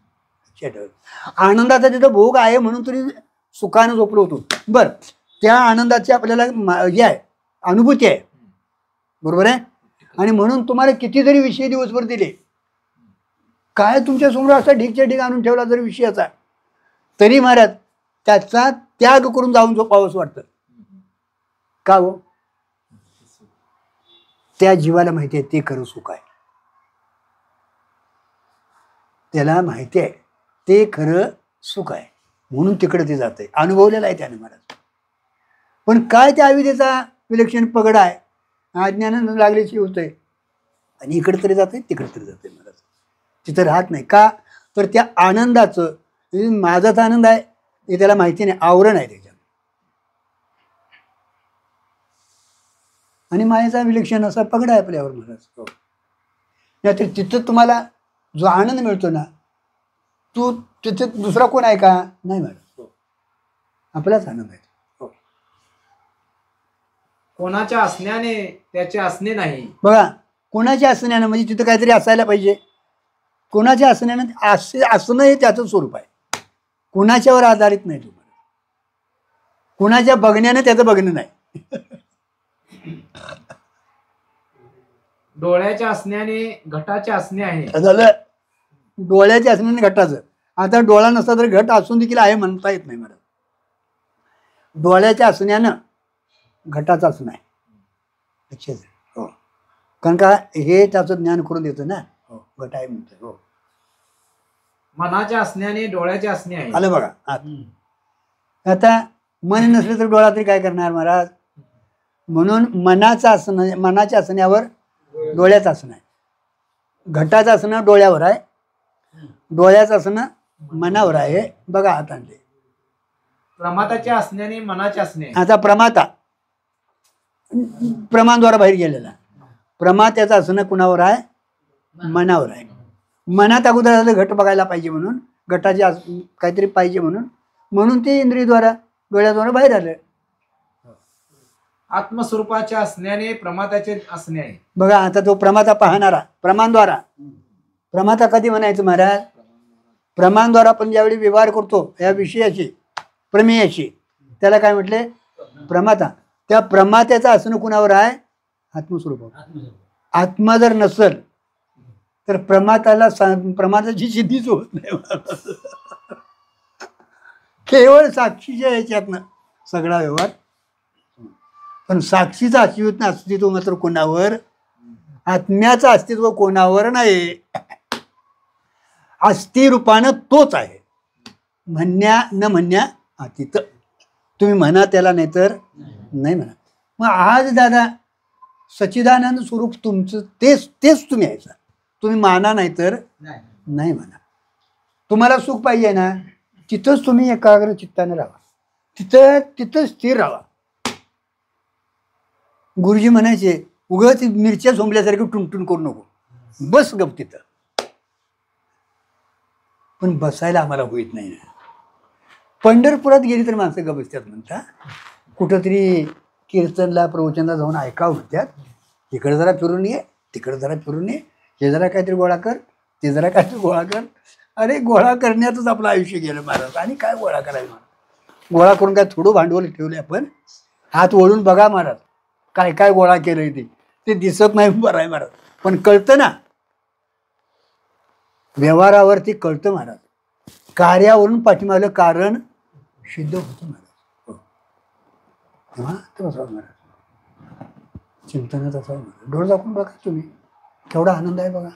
आनंदाचा तिथं भोग आहे म्हणून तरी सुखानं झोपलो होतो. बरं, त्या आनंदाची आपल्याला हे आहे, अनुभूती आहे, बरोबर आहे. आणि म्हणून तुम्हाला किती जरी विषय दिवसभर दिले, काय तुमच्या समोर असा ढीकच्या ढीक आणून ठेवला जरी विषयाचा, तरी महाराज त्याचा त्याग करून जाऊन झोपावंच वाटतं. का हो? त्या जीवाला माहिती आहे ते खरं सुख आहे. त्याला माहिती आहे ते खरं सुख आहे, म्हणून तिकडे ते जात आहे. अनुभवलेलं आहे त्याने महाराज. पण काय त्या अविद्येचा विलक्षण पगड आहे, अज्ञानानं लागल्याची होतंय. आणि इकडे तरी जाते, तिकडे तरी जाते महाराज. तिथं राहत नाही. का तर त्या आनंदाचं, माझाच आनंद आहे हे त्याला माहिती नाही, आवरण आहे त्याच्यात. आणि मायेचा विलक्षण असा पगड आहे आपल्यावर महाराज. नाहीतर तिथं तुम्हाला जो आनंद मिळतो ना, तो तिथे दुसरा कोण आहे का? नाही महाराज, आपलाच आनंद आहे. कोणाच्या असण्याने त्याचे असणे नाही. बघा, कोणाच्या असण्यानं म्हणजे तिथं काहीतरी असायला पाहिजे. कोणाच्या असण्यानं असणं हे त्याचं स्वरूप आहे. कुणाच्यावर आधारित नाही तुम्हाला. कुणाच्या बघण्यानं त्याचं बघणं नाही. डोळ्याच्या असण्याने घटाचे असणे आहे. झालं डोळ्याच्या असण्याने घटाचं. आता डोळा नसता तर घट असून देखील आहे म्हणता येत नाही मला. डोळ्याच्या असण्यानं घटाचं असणं आहे. लक्षात हो, कारण का हे त्याचं ज्ञान करून देतं ना. हो, घट आहे म्हणतो. हो, मनाच्या असण्याने डोळ्याचे असणे आहे. आलं बघा. आता मन नसलं तर डोळा तरी काय करणार महाराज. म्हणून मनाच्या असण्यावर डोळ्याचं असणं आहे. घटाचं असणं डोळ्यावर आहे, डोळ्याचं असणं मनावर आहे. बघा आता प्रमाताच्या असण्याने मनाचे असणे. आता प्रमाता प्रमाणद्वारा बाहेर गेलेला, प्रमात्याचं असणं कुणावर आहे? मनावर आहे. मनात अगोदर झालं घट बघायला पाहिजे म्हणून, घटाचे काहीतरी पाहिजे म्हणून ते इंद्रियद्वारा डोळ्याद्वारा बाहेर आलं. आत्मस्वरूपाच्या असण्याने प्रमाताचे असणे आहे. बघा आता तो प्रमाता पाहणारा प्रमाणद्वारा. प्रमाता कधी म्हणायचं महाराज? प्रमाणद्वारा आपण ज्यावेळी व्यवहार करतो या विषयाची, प्रमेयाची, त्याला काय म्हटले? प्रमाता. त्या प्रमात्याचं असणं कुणावर आहे? आत्मस्वरूपावर. आत्मा जर नसेल तर प्रमाताची सिद्धीच होत नाही. केवळ साक्षीच्या याच्यातनं सगळा व्यवहार. पण साक्षीचं अस्तित्व मात्र कोणावर? आत्म्याचं अस्तित्व कोणावर नाही. अस्थिरूपानं तोच आहे, म्हणण्या न म्हणण्या अतीत. तुम्ही म्हणा त्याला, नाही तर नाही म्हणा. मग आज दादा सच्चिदानंद स्वरूप तुमचं तेच तुम्ही यायचा. तुम्ही माना नाही तर नाही म्हणा. तुम्हाला सुख पाहिजे ना, तिथंच तुम्ही एकाग्र चित्ताने राहा, तिथं स्थिर राहा. गुरुजी म्हणायचे उगाच मिरच्या झोंबल्यासारखं टुनटुन करू नको, बस गप तिथं. पण बसायला आम्हाला होईत नाही ना. पंढरपुरात गेली तर माणसं गप बसतात म्हणतात. कुठंतरी कीर्तनला प्रवचनला जाऊन ऐकावं म्हणतात. इकडे जरा फिरून ये, तिकडे जरा फिरून ये, हे जरा काहीतरी गोळा कर, ते जरा काहीतरी गोळा कर. अरे गोळा करण्यातच आपलं आयुष्य गेलं महाराज. आणि काय गोळा करायचं महाराज? गोळा करून काय थोडं भांडवल ठेवले आपण? हात वळून बघा महाराज, काय काय गोळा केलं ते दिसत नाही. बरं आहे महाराज, पण कळतं ना. व्यवहारावरती कळतं महाराज. कार्यावरून पाठीमागलं कारण सिद्ध होतं महाराज. तेव्हा ते बसावं महाराज, चिंतनात असावं महाराज. डोळ दाखवून बघा तुम्ही, केवढा आनंद आहे बघा.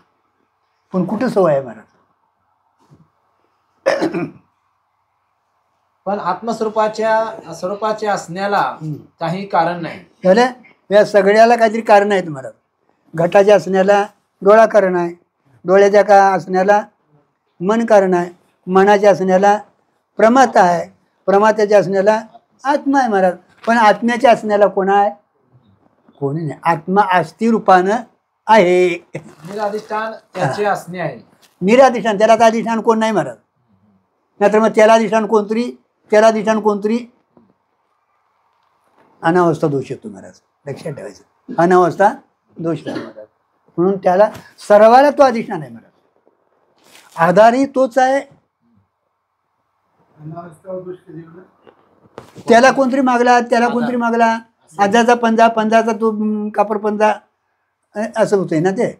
पण कुठं सवय आहे महाराज? पण आत्मस्वरूपाच्या असण्याला काही कारण नाही. या सगळ्याला काहीतरी कारण आहेत महाराज. घटाच्या असण्याला डोळा कारण आहे, डोळ्याच्या का असण्याला मन कारण आहे, मनाच्या असण्याला प्रमाता आहे, प्रमात्याच्या असण्याला आत्मा आहे महाराज. पण आत्म्याच्या असण्याला कोण आहे? कोणी नाही. आत्मा आस्ती रूपानं आहे. निराधिष्ठान त्याचे असणे आहे. निराधिष्ठान, त्याला तर अधिष्ठान कोण नाही महाराज. नाहीतर मग त्याला अधिष्ठान कोणतरी, त्याला अधिष्ठान कोणतरी. अनावस्था दोष येतो महाराज, लक्षात ठेवायचं. अनावस्था दोष आहे महाराज. म्हणून त्याला सर्वाला तो अधिष्ठान आहे महाराज. आधारही तोच आहे. त्याला कोणतरी मागला, त्याला कोणतरी मागला. आजाचा पंजा, पंजाचा तो कापर पंजा, असं होतंय ना ते.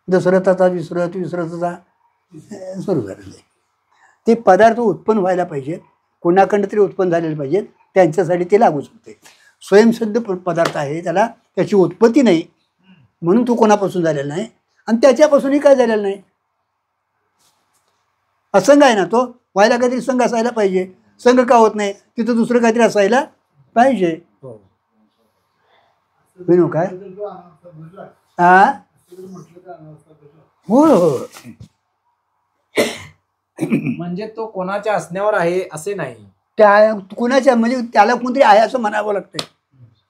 दशरथाचा विसरत, विसरताचा सुरू झालेलं आहे. ते पदार्थ उत्पन्न व्हायला पाहिजेत, कोणाकडं तरी उत्पन्न झालेले पाहिजेत, त्यांच्यासाठी ते लागूच होते. स्वयंसिद्ध पदार्थ आहे, त्याला त्याची उत्पत्ती नाही, म्हणून तो कोणापासून झालेला नाही आणि त्याच्यापासूनही काय झालेलं नाही. असंग आहे ना तो, व्हायला काहीतरी संघ असायला पाहिजे. संघ का होत नाही? तिथं दुसरं काहीतरी असायला पाहिजे. विनू काय हा हो हो. म्हणजे तो कोणाच्या असण्यावर आहे असे नाही. त्या कुणाच्या म्हणजे त्याला कोणतरी आहे असं म्हणावं लागतंय.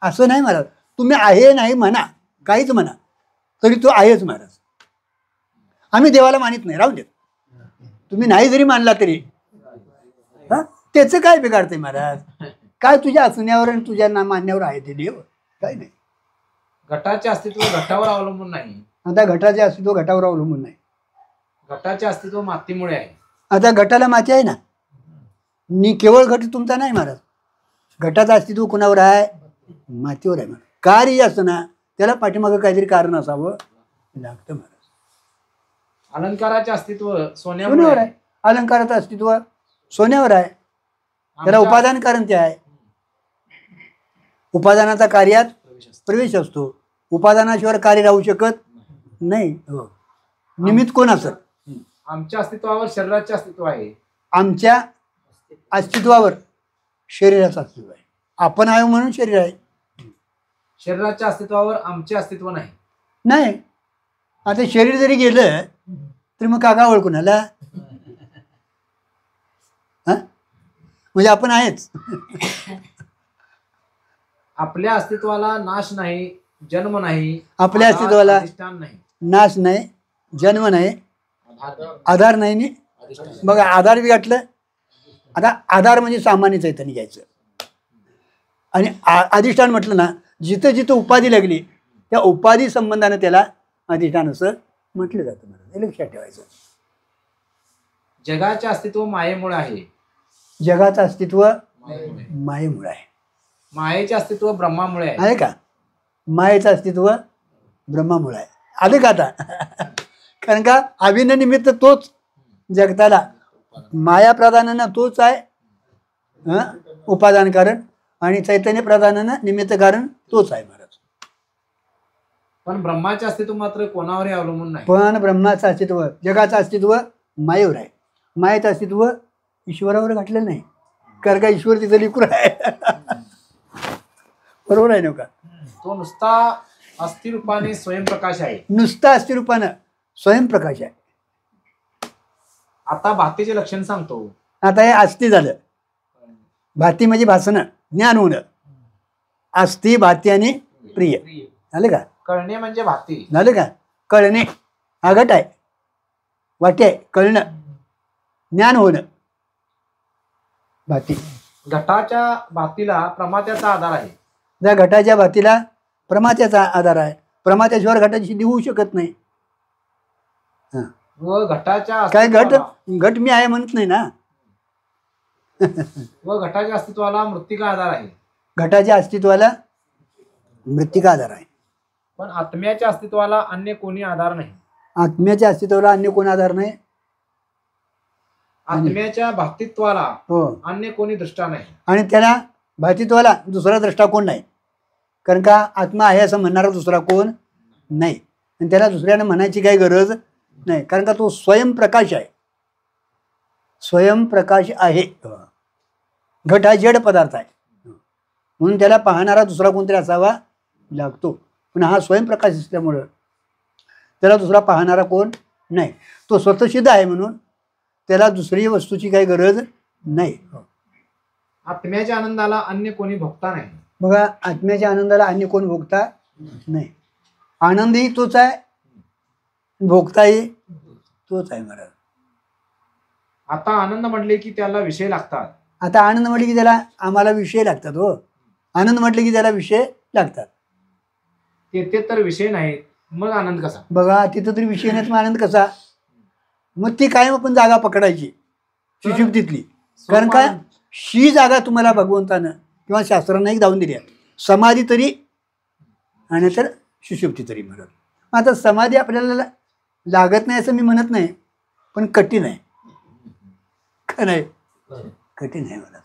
असं नाही महाराज. तुम्ही आहे नाही म्हणा, काहीच म्हणा, तरी तो आहेच महाराज. आम्ही देवाला मानित नाही, राहू देत. तुम्ही नाही जरी मानला तरी हा त्याचं काय बिघाडतंय महाराज? काय तुझ्या असण्यावर आणि तुझ्या मान्यावर आहे ते देव, काय नाही. घटाचे अस्तित्व घटावर अवलंबून नाही. आता घटाचे अस्तित्व घटावर अवलंबून नाही. घटाचे अस्तित्व मातीमुळे आहे. आता घटाला माती आहे ना, केवळ घट तुमचा नाही महाराज. घटाचं अस्तित्व कुणावर आहे? मातीवर आहे महाराज. कार्य असतं ना, त्याला पाठीमागं काहीतरी कारण असावं लागतं महाराज. अलंकाराचे अस्तित्व सोन्यावर सोन्यामुळे आहे. अलंकाराचं अस्तित्व सोन्यावर आहे. त्याला उपादान कारण ते आहे. उपादानाचा कार्यात प्रवेश असतो. उपादानाशिवाय कार्य राहू शकत नाही. निमित्त कोण असत? आमच्या अस्तित्वावर शरीराचे अस्तित्व आहे. आमच्या अस्तित्वावर शरीराचं अस्तित्व आहे. आपण आहे म्हणून शरीर आहे. शरीराच्या अस्तित्वावर आमचे अस्तित्व नाही. नाही. आता शरीर जरी गेलं तरी मग काका ओळखून आला हा, म्हणजे आपण आहेच. आपल्या अस्तित्वाला नाश नाही, जन्म नाही. आपल्या अस्तित्वाला अधिष्ठान नाही. नाश नाही, जन्म नाही, आधार नाही नी. बघा आधार बी गाठलं. आता आधार म्हणजे सामान्य चैतन्य घ्यायचं. आणि अधिष्ठान म्हटलं ना, जिथं जिथं उपाधी लागली त्या उपाधी संबंधानं त्याला अधिष्ठान असं म्हटलं जातं. हे लक्षात ठेवायचं. जगाचे अस्तित्व मायेमुळे आहे. जगाचं अस्तित्व मायेमुळे. मायेमुळे आहे. मायेचे अस्तित्व ब्रह्मामुळे आहे. आहे का? मायेचं अस्तित्व ब्रह्मामुळे आहे. आलं का आता? कारण का अभिन्न निमित्त तोच जगताला, माया प्रधानानं तोच आहे उपादान कारण, आणि चैतन्य प्रधानानं निमित्त कारण तोच आहे महाराज. पण ब्रह्माचे अस्तित्व मात्र कोणावरही अवलंबून नाही. पण ब्रह्माचं अस्तित्व, जगाचं अस्तित्व मायेवर आहे. मायेचं अस्तित्व ईश्वरावर घातलेलं नाही. कारण का ईश्वर तिथं लिकूर आहे. बरोबर आहे ना का? तो नुसता अस्थिरूपाने स्वयंप्रकाश आहे. नुसता अस्थिरूपानं स्वयंप्रकाश आहे. आता भातीचे लक्षण सांगतो. आता हे आस्ती झालं. भाती म्हणजे भासणं, ज्ञान होणं. आस्ती, भाती आणि प्रिय. झालं का? कळणे म्हणजे भाती. झालं का? कळणे हा गट आहे, वाटे आहे. कळणं, ज्ञान होणं, भाती. घटाच्या भातीला प्रमात्याचा आधार आहे. त्या घटाच्या भातीला प्रमात्याचा आधार आहे. प्रमात्याशिवाय घटाची सिद्धी होऊ शकत नाही. व घटाच्या काय घट अस्तित्वाला घट मी आहे म्हणत नाही ना. व घटाच्या अस्तित्वाला मृत्तिका आधार आहे. घटाच्या अस्तित्वाला मृत्तिका आधार आहे. पण आत्म्याच्या अस्तित्वाला अन्य कोणी आधार नाही. आत्म्याच्या अस्तित्वाला अन्य कोण आधार नाही. आत्म्याच्या भातित्वाला हो. अन्य कोणी दृष्टा नाही. आणि त्याला भातित्वाला दुसरा द्रष्टा कोण नाही. कारण का आत्मा आहे असं म्हणणारा दुसरा कोण नाही. आणि त्याला दुसऱ्यानं म्हणायची काही गरज नाही. कारण का तो स्वयंप्रकाश आहे. स्वयंप्रकाश आहे. घट हा जड पदार्थ आहे, म्हणून त्याला पाहणारा दुसरा कोणतरी असावा लागतो. पण हा स्वयंप्रकाश असल्यामुळं त्याला दुसरा पाहणारा कोण नाही. तो स्वतःसिद्ध आहे म्हणून त्याला दुसरी वस्तूची काही गरज नाही. आत्म्याच्या आनंदाला अन्य कोणी भोगता नाही. बघा, आत्म्याच्या आनंदाला अन्य कोण भोगता नाही. आनंदही तोच आहे, भोगताही तोच आहे महाराज. आता आनंद म्हटले की त्याला विषय लागतात. आता आनंद म्हटले की त्याला आम्हाला विषय लागतात. हो, आनंद म्हटले की त्याला विषय लागतात. तेथे तर विषय नाहीत, मग आनंद कसा? बघा, तिथं तरी विषय नाही, मग आनंद कसा? मग ती कायम आपण जागा पकडायची सुषुप्तीतली. कारण का ही जागा तुम्हाला भगवंतानं किंवा शास्त्रानं एक दावून दिली आहे. समाधी तरी आणि तर सुषुप्ती तरी म्हणत. आता समाधी आपल्याला लागत नाही असं मी म्हणत नाही, पण कठीण आहे. का नाही? कठीण आहे मला.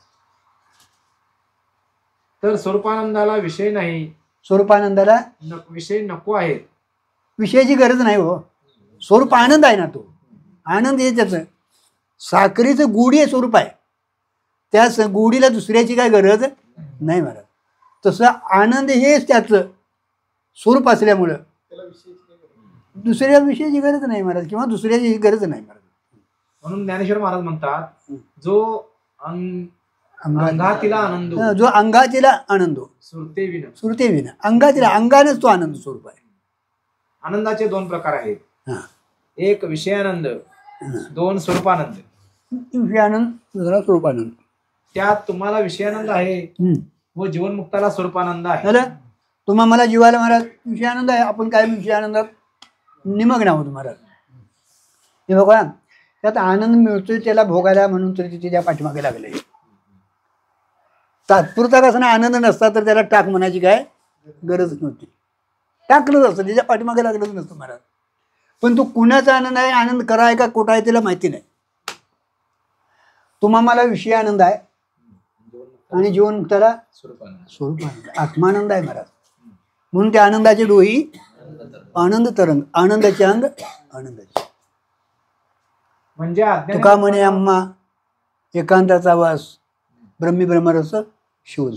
तर स्वरूपानंदाला विषय नाही, स्वरूपानंदाला विषय नको आहेत. विषयाची गरज नाही. हो, स्वरूप आनंद आहे ना. तो आनंद हे त्याचं साखरेचं गुढी हे स्वरूप आहे. त्या गुढीला दुसऱ्याची काय गरज नाही महाराज. तसं आनंद हेच त्याचं स्वरूप असल्यामुळं दुसऱ्या विषयाची गरज नाही महाराज, किंवा दुसऱ्याची गरज नाही महाराज. म्हणून ज्ञानेश्वर महाराज म्हणतात, जो अंगातीला आनंद, जो अंगातीला आनंद सुरते विना अंगातीला अंगानेच तो आनंद स्वरूप आहे. आनंदाचे दोन प्रकार आहेत. हा, एक विषयानंद, दोन स्वरूपानंद. विषयानंद, दुसरा स्वरूपानंद. त्यात तुम्हाला विषयानंद आहे व जीवनमुक्ताला स्वरूपानंद आहे. झालं. तुम्हा मला जीवाला महाराज विषयानंद आहे. आपण काय विषयानंदात निमग्न आहोत महाराज. हे बघा, त्यात आनंद मिळतोय त्याला भोगायला म्हणून तरी तिथे त्या पाठीमागे लागले. तात्पुरता कसं ना आनंद नसता तर त्याला टाक म्हणायची काय गरज नव्हती. टाकलंच असतं, त्याच्या पाठीमागे लागलंच नसतं महाराज. पण तो कुणाचा आनंद आहे, आनंद करा आहे का खोटा आहे त्याला माहिती नाही. तुम्हा मला विषय आनंद आहे आणि जीवनमुक्ताला स्वरूपानंद आत्मानंद आहे महाराज. म्हणून त्या आनंदाचे डोही आनंद तरंग, आनंदाचे अंग आनंदाचे. म्हणजे तुका म्हणे आम्हा एकांताचा वास ब्रह्मी ब्रह्मरस शोध.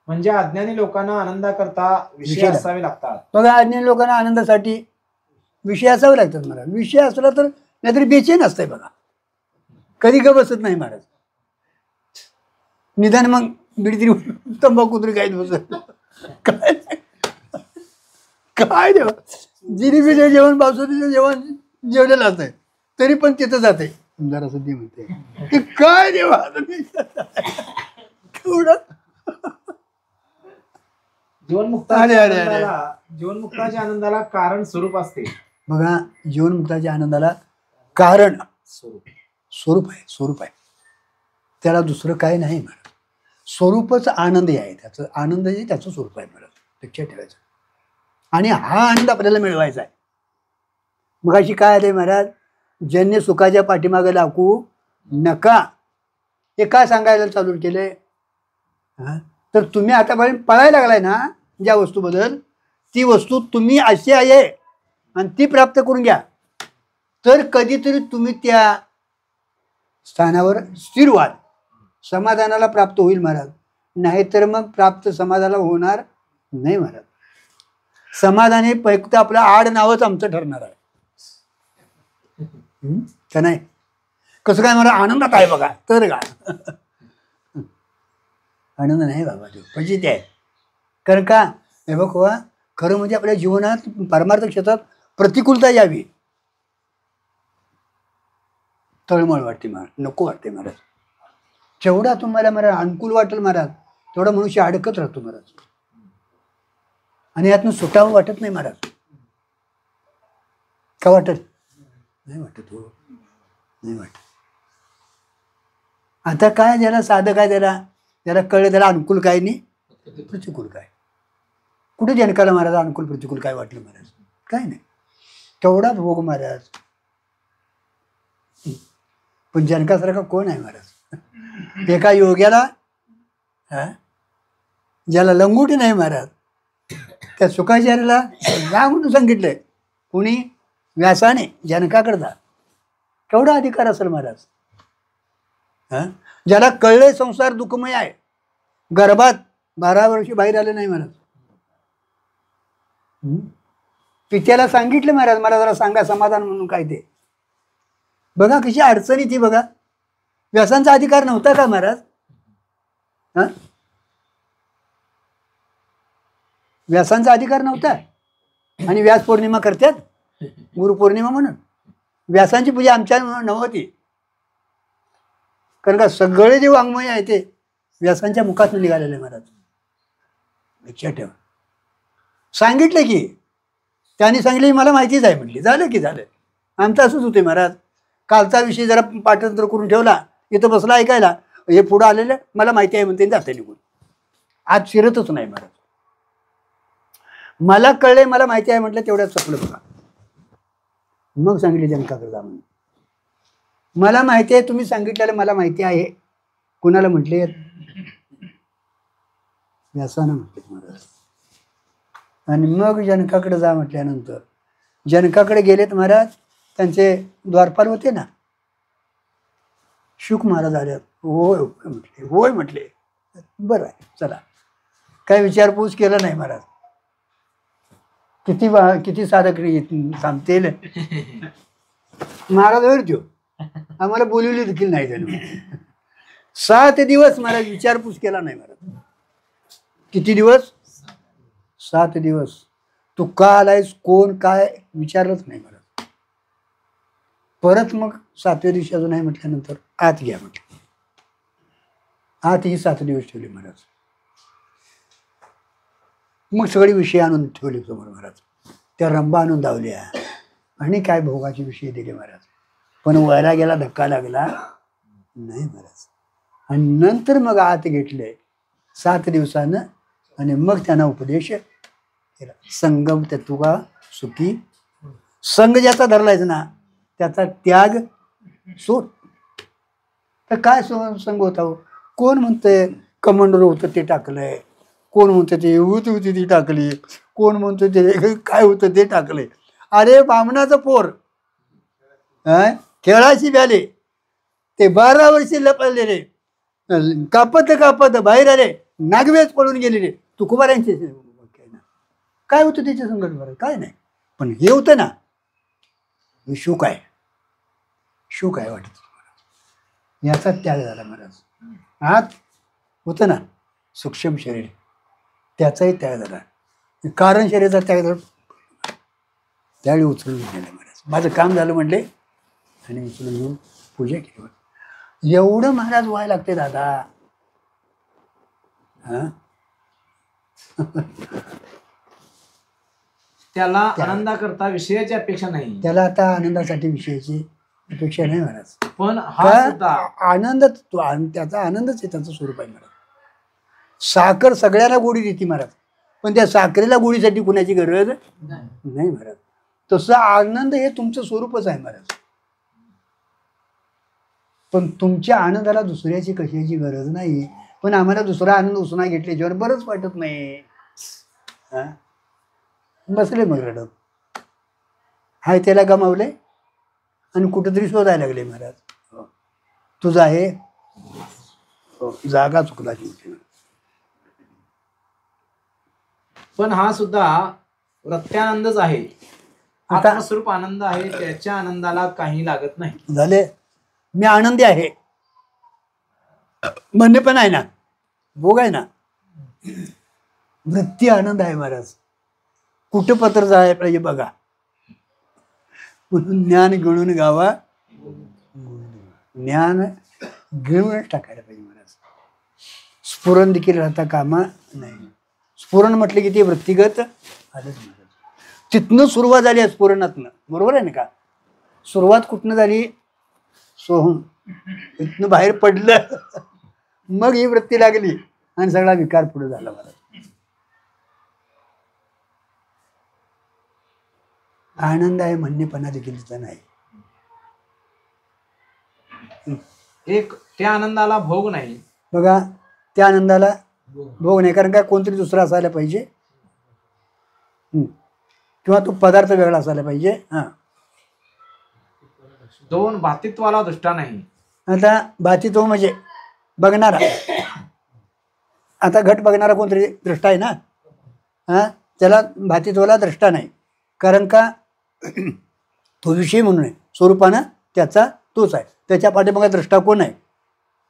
म्हणजे अज्ञानी लोकांना आनंदाकरता विषय असावे लागतात. बघा, अज्ञानी लोकांना आनंदासाठी विषय असावे लागतात महाराज. विषय असला तर नाहीतरी बेचैन असतंय. बघा, कधी ग बसत नाही महाराज. निदान मग बिडतरी तंबाखू तरी काही बसत काय काय देवा. जिलेबीचं जेवण बासुंदीचं जेवण जेवलेलं असतंय तरी पण तिथं जाते जरासं दे म्हणते की काय देवा केवढं. जीवनमुक्ताच्या आनंदाला कारण स्वरूप असते. बघा, जीवनमुक्ताच्या आनंदाला कारण स्वरूप आहे. स्वरूप आहे, त्याला दुसरं काय नाही महाराज. स्वरूपच आनंद आहे. त्याचं आनंद जे त्याचं स्वरूप आहे महाराज, लक्षात ठेवायचं. आणि हा आनंद आपल्याला मिळवायचा आहे. मग अशी काय आले महाराज, जन्य सुखाच्या पाठीमागे लागू नका हे काय सांगायला चालू केले. तर तुम्ही आतापर्यंत पळायला लागलाय ना ज्या वस्तूबद्दल, ती वस्तू तुम्ही अशी आहे आणि ती प्राप्त करून घ्या, तर कधीतरी तुम्ही त्या स्थानावर स्थिर व्हाल, समाधानाला प्राप्त होईल महाराज. नाहीतर मग प्राप्त समाधानाला होणार नाही महाराज. समाधान हे फक्त आपलं आड नावच आमचं ठरणार आहे का नाही. कसं काय मला आनंदात आहे बघा तर का आनंद नाही बाबा, तो फजिती आहे. कारण का हे बघा, खरं म्हणजे आपल्या जीवनात परमार्थ क्षेत्रात प्रतिकूलता यावी. तळमळ वाटते महाराज, नको वाटते महाराज. जेवढा तुम्हाला महाराज अनुकूल वाटेल महाराज तेवढा मनुष्य अडकत राहतो महाराज. आणि यातनं सुटावं वाटत नाही महाराज. का वाटत नाही? वाटत हो, नाही वाटत. आता काय त्याला साधं काय, त्याला कळलं त्याला अनुकूल काय नाही प्रतिकूल काय. कुठे जनकाला महाराज अनुकूल प्रतिकूल काय वाटलं महाराज? काय नाही, तेवढा भोग महाराज. पण जनकासारखा कोण आहे महाराज? एका योग्याला ज्याला लंगोटी नाही महाराज, त्या सुखाचार्याला जा म्हणून सांगितलंय कोणी? व्यासाने जनकाकडचा. केवढा अधिकार असेल महाराज. ज्याला कळलंय संसार दुःखमय आहे, गर्भात 12 वर्षी बाहेर आले नाही महाराज, पित्याला सांगितलं महाराज मला जरा सांगा समाधान म्हणून काय ते. बघा कशी अडचणी ती बघा. व्यासांचा अधिकार नव्हता का महाराज? हा, व्यासांचा अधिकार नव्हता. आणि व्यास पौर्णिमा करतात गुरुपौर्णिमा म्हणून. व्यासांची पूजा आमच्या नव्हती, कारण का सगळे जे वाङ्मय आहे ते व्यासांच्या मुखातून निघालेले महाराज. लक्षात ठेवा. सांगितलं की त्यांनी सांगितलं मला माहितीच आहे म्हटली. झालं की झालं. आमचं असंच होते महाराज. कालचा विषय जरा पाठांतर करून ठेवला, इथं बसला ऐकायला, हे पुढं आलेलं मला माहिती आहे म्हणते जाते निघून. आज शिरतच नाही महाराज. मला कळले मला माहिती आहे म्हटलं तेवढ्याच चपलं बघा. मग सांगितले जनकाकडे जा म्हणून. मला माहिती आहे तुम्ही सांगितलेलं मला माहिती आहे. कुणाला म्हटले? व्यासानं म्हटले महाराज. आणि मग जनकाकडे जा म्हटल्यानंतर जनकाकडे गेलेत महाराज. त्यांचे द्वारपाल होते ना, शुक महाराज आले. होय म्हटले, होय म्हटले. बरं आहे चला. काय विचारपूस केलं नाही महाराज. किती साधक सांगतील महाराज वर देऊ. आम्हाला बोलवली देखील नाही त्याने. 7 दिवस महाराज विचारपूस केला नाही महाराज. किती दिवस? 7 दिवस. तू का आलायस, कोण काय विचारलंच नाही महाराज. परत मग 7व्या दिवशी अजून नाही म्हटल्यानंतर आत घ्या म्हटलं. आत ही 7 दिवस ठेवले महाराज. मग सगळे विषय आणून ठेवले समोर महाराज. त्या रंबा आणून धावल्या आणि काय भोगाचे विषय दिले महाराज. पण वैराग्याला धक्का लागला नाही महाराज. आणि नंतर मग आत घेतले 7 दिवसानं. आणि मग त्यांना उपदेश केला. संगम तत्वगा सुखी. संघ ज्याचा धरलायच ना त्याचा त्याग सोड. तर काय संघ होता हो? कोण म्हणतंय कमंडर होतं ते टाकलंय, कोण म्हणतं ते युवती होती ती टाकली, कोण म्हणतं ते काय होतं ते टाकलंय. अरे बामणाचं पोर खेळाशी ब्याले ते 12 वर्षी लपलेले कापत कापत बाहेर आले, नागवेच पळून गेलेले तुकोबारांचे. काय होतं त्याच्या संकट? काय नाही. पण हे होतं ना, हे शुक आहे. शुक आहे वाटत याचा त्याग झाला महाराज. आत होतं ना सूक्ष्म शरीर, त्याचाही त्याग झाला. कारण शरीराचा त्याग झाला. त्यावेळी उचलून गेले महाराज. माझं काम झालं म्हणले आणि उचलून घेऊन पूजा केली. एवढं महाराज व्हायला लागते दादा. हा त्याला आनंदाकरता विषयाची अपेक्षा नाही. त्याला आता आनंदासाठी विषयाची अपेक्षा नाही महाराज. पण हा सुद्धा आनंद त्याचा आनंदच आहे त्याचं स्वरूप आहे महाराज. साखर सगळ्याला गोडी देते महाराज, पण त्या साखरेला गोडीसाठी कुणाची गरज नाही महाराज. तसं आनंद हे तुमचं स्वरूपच आहे महाराज. पण तुमच्या आनंदाला दुसऱ्याची कशाची गरज नाही. पण आम्हाला दुसरा आनंद उसना घेतल्याच्यावर बरंच वाटत नाही. हा बसले मग रडत. हाय त्याला गमावले आणि कुठंतरी शोधायला लागले महाराज. तुझा आहे जागा चुकला. पण हा सुद्धा प्रत्यानंदच आहे. आता आत्मस्वरूप आनंद आहे. त्याच्या आनंदाला काही लागत नाही. झाले. मी आनंदी आहे म्हणणे पण आहे ना, भोग आहे ना. वृत्ती आनंद आहे महाराज. कुठं पत्र जायला पाहिजे बघा. ज्ञान गिळून गावा. ज्ञान गिळूनच टाकायला पाहिजे महाराज. स्फुरण देखील राहता कामा नाही. स्फुरण म्हटलं की ते वृत्तिगत आलंच महाराज. तिथनं सुरुवात झाली आहे स्फुरणातनं. बरोबर आहे ना का? सुरुवात कुठनं झाली? सोहम. इथनं बाहेर पडलं मग ही वृत्ती लागली आणि सगळा विकार पुढे झाला महाराज. आनंद आहे म्हणणेपणा देखील तिथं नाही. एक त्या आनंदाला भोग नाही बघा. त्या आनंदाला भोग नाही, कारण काय कोणतरी दुसरा असायला पाहिजे किंवा तो पदार्थ वेगळा असायला पाहिजे. हा 2 भातित्वाला दृष्टा नाही. आता भाती तो म्हणजे बघणारा. आता घट बघणारा कोणतरी दृष्टा आहे ना. हा त्याला भातित्वाला द्रष्टा नाही, कारण का तो विषय म्हणून आहे, स्वरूपानं त्याचा तोच आहे, त्याच्या पाठीमागे द्रष्टा कोण आहे,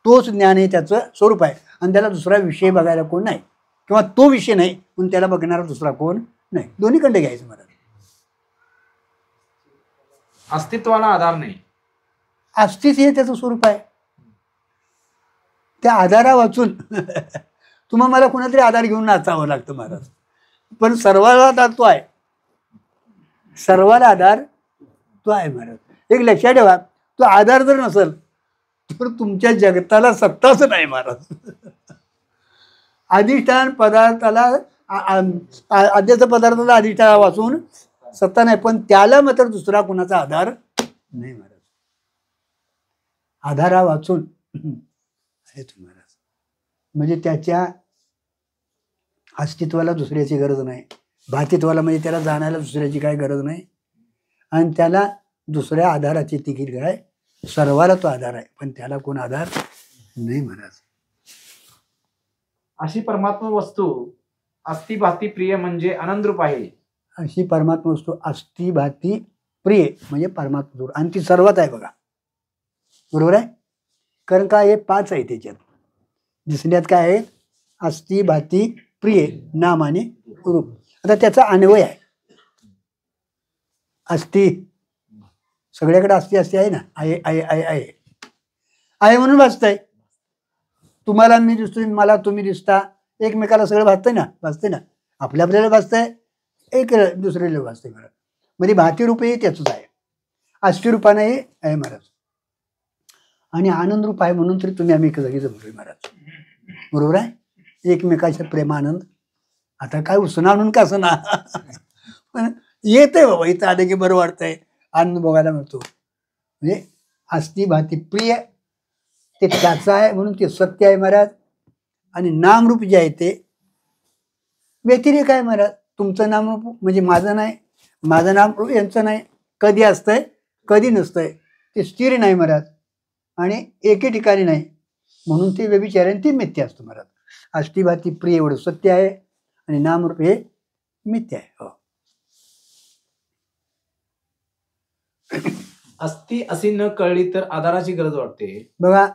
तोच ज्ञान हे त्याचं स्वरूप आहे, आणि त्याला दुसरा विषय बघायला कोण नाही, किंवा तो विषय नाही म्हणून त्याला बघणारा दुसरा कोण नाही. दोन्ही खंड घ्यायचं मला. अस्तित्वाला आधार नाही. अस्तित्व हे त्याचं स्वरूप आहे. त्या आधारा वाचून तुम्हाला मला कुणातरी आधार घेऊन नाचावं लागतं महाराज, पण सर्वाला आधार तो आहे, सर्वाला आधार तो आहे महाराज. एक लक्षात ठेवा, तो आधार जर नसेल तर तुमच्या जगताला सत्ताच नाही महाराज. अधिष्ठान पदार्थाला आद्याचा पदार्थाला अधिष्ठान वाचून सत्ता नाही, पण त्याला मात्र दुसरा कुणाचा आधार नाही महाराज. आधारा वाचून आहे तो महाराज. म्हणजे त्याच्या अस्तित्वाला दुसऱ्याची गरज नाही, भातित्वाला म्हणजे त्याला जाण्याला दुसऱ्याची काय गरज नाही, आणि त्याला दुसऱ्या आधाराची तिकीट काय, सर्वाला तो आधार आहे, पण त्याला कोण आधार नाही महाराज. अशी परमात्मा वस्तू अस्ति भाती प्रिय म्हणजे आनंद रूप आहे. अशी परमात्मा वस्तू अस्ति भाती प्रिय म्हणजे परमात्मा दूर, आणि ती सर्वात आहे बघा, बरोबर आहे. कारण का हे 5 आहे त्याच्यात, दिसण्यात काय आहे, अस्ति भाती प्रिय नाम आणि रूप. आता त्याचा अन्वय आहे, अस्ति सगळ्याकडे अस्ति अस्ति आहे ना, आहे आहे आहे आहे आहे म्हणून वाचतंय. तुम्हाला मी दिसतोय, मला तुम्ही दिसता, एकमेकाला सगळं भासतंय ना, भासतंय ना, आपल्याला भासतंय, एक दुसऱ्याला भासतंय महाराज. म्हणजे भाती रूपही त्याचंच आहे, अष्टी रूपानेही आहे महाराज, आणि आनंद रूप आहे म्हणून तरी तुम्ही आम्ही एक जागीच बोलतोय महाराज, बरोबर आहे. एकमेकाच्या प्रेमानंद, आता काय उसणं आणून का असं ना, पण येतंय बाबा, इथं आलं की बरं वाटतंय, आनंद बघायला मिळतो. म्हणजे अस्ति भाती प्रिय ते त्याचं आहे म्हणून ते सत्य आहे महाराज. आणि नामरूप जे आहे ते व्यतिरेक आहे महाराज. तुमचं नामरूप म्हणजे माझं नाही, माझं नामरूप यांचं नाही, कधी असतंय कधी नसतंय, ते स्थिर नाही महाराज, आणि एके ठिकाणी नाही, म्हणून ते व्यभिचाराने ते मिथ्या असतं महाराज. अस्ति भाती प्रिय एवढं सत्य आहे, आणि नामरूप हे मिथ्या आहे. हो. अस्ति अशी न कळली तर आधाराची गरज वाटते. बघा,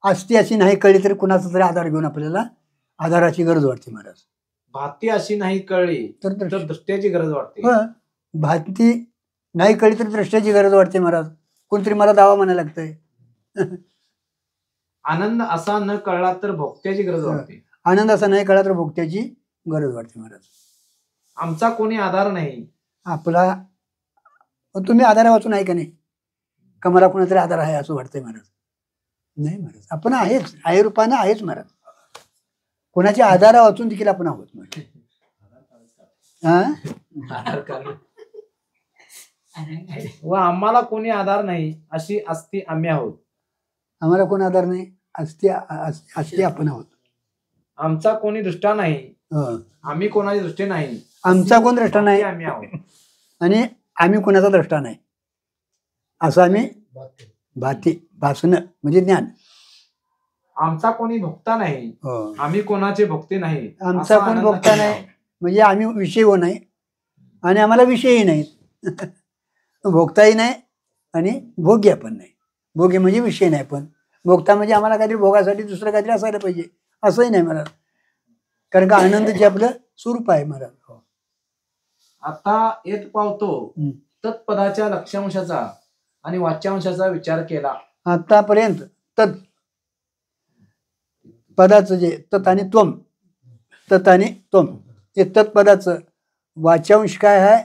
अस्ति अशी नाही कळली तरी कुणाचा तरी आधार घेऊन आपल्याला आधाराची गरज वाटते महाराज. भाती अशी नाही कळली तर तर दृष्ट्याची गरज वाटते. भाती नाही कळली तर दृष्ट्याची गरज वाटते महाराज. कोणतरी मला दावा म्हणायला लागतंय. आनंद असा न कळला तर भोगत्याची गरज वाटते. आनंद असा नाही कळला तर भोगत्याची गरज वाटते महाराज. आमचा कोणी आधार नाही. आपला तुम्ही आधारा वाचून आहे का नाही, का मला कोणातरी आधार आहे असं वाटतंय महाराज. नाही महाराज, आपण आहेच, आहे रूपानं आहेच महाराज. कोणाच्या आधारा वाचून देखील आपण आहोत महाराज. व आम्हाला कोणी आधार नाही अशी अस्ति आम्ही आहोत. आम्हाला कोण आधार नाही, अस्ति आपण आहोत. आमचा कोणी दृष्टा नाही, हं. आम्ही कोणाची दृष्टी नाही. आमचा कोण द्रष्टा नाही, आम्ही आहोत. आणि आम्ही कोणाचा द्रष्टा नाही, असं आम्ही भाती भासणं म्हणजे ज्ञान. आमचा कोणी भोगता नाही, हो. आम्ही कोणाचे भोगते नाही. आमचा असा कोण आनंद भोगता आम्ही नाही आहोत. म्हणजे आम्ही विषय हो नाही, आणि आम्हाला विषयही नाही. भोगताही नाही आणि भोग्य पण नाही. भोग्य म्हणजे विषय नाही, पण भोगता म्हणजे आम्हाला काहीतरी भोगासाठी दुसरं काहीतरी असायला पाहिजे, असंही नाही मला. कारण का आनंद जे आपलं स्वरूप आहे महाराज. आता येत पावतो तत्पदाच्या लक्ष्यांशाचा आणि वाच्यांशाचा विचार केला. आतापर्यंत तत् पदाचं जे तत् आणि त्वम, तत् आणि त्वम, हे तत्पदाचं वाच्यांश काय आहे,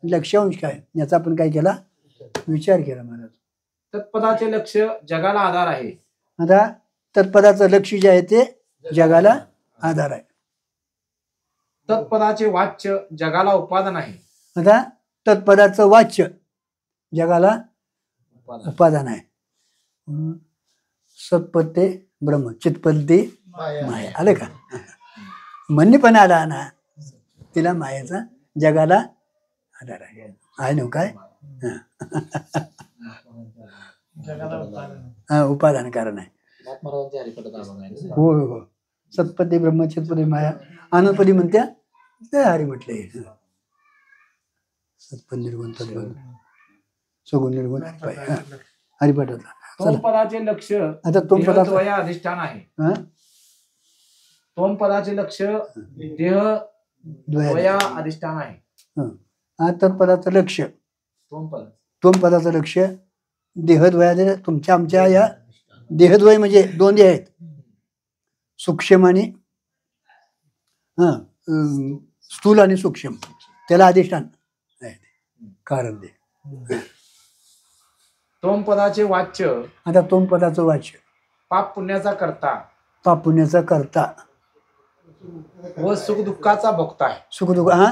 लक्ष्यांश काय, याचा आपण काय केला, विचार केला महाराज. तत्पदाचे लक्ष जगाला आधार आहे. आता तत्पदाचं लक्ष जे आहे ते जगाला आधार आहे. तत्पदाचे वाच्य जगाला उपादान आहे. आता तत्पदाचं वाच्य जगाला उपादान आहे. सत्पद ते ब्रह्म, चित्पद ते माया. आलं का, म्हणणे पण आला ना, तिला मायाचा जगाला आधार आहे. आहे ना काय, उपादान कारण आहे. हो हो हो. सत्पदी ब्रह्म चित्पदी माया, आनंदपदी म्हणत्या ते हरी म्हटलंय. सत्पन निर्गुण तद्गुण सगुण निर्गुण हरिपाठातला. तोम पदाचे लक्ष आता तोम पदाचा देहद्वया अधिष्ठान आहे. हा तोम पदाचे लक्ष देह द्वया अधिष्ठान आहे. हा तत्पदाचं लक्ष तोम पद तोम पदाचं लक्ष देहद्वया तुमच्या आमच्या या देहद्वय म्हणजे दोन देह आहेत, सूक्ष्म आणि स्थूल आणि सूक्ष्म, त्याला अधिष्ठान आहे कारण दे. तोम पदाचे वाच्य आता तोम पदाचं वाच्य पाप पुण्याचा करता पाप पुण्याचा करता व सुख दुःखाचा भोगता आहे. सुख दुःख हा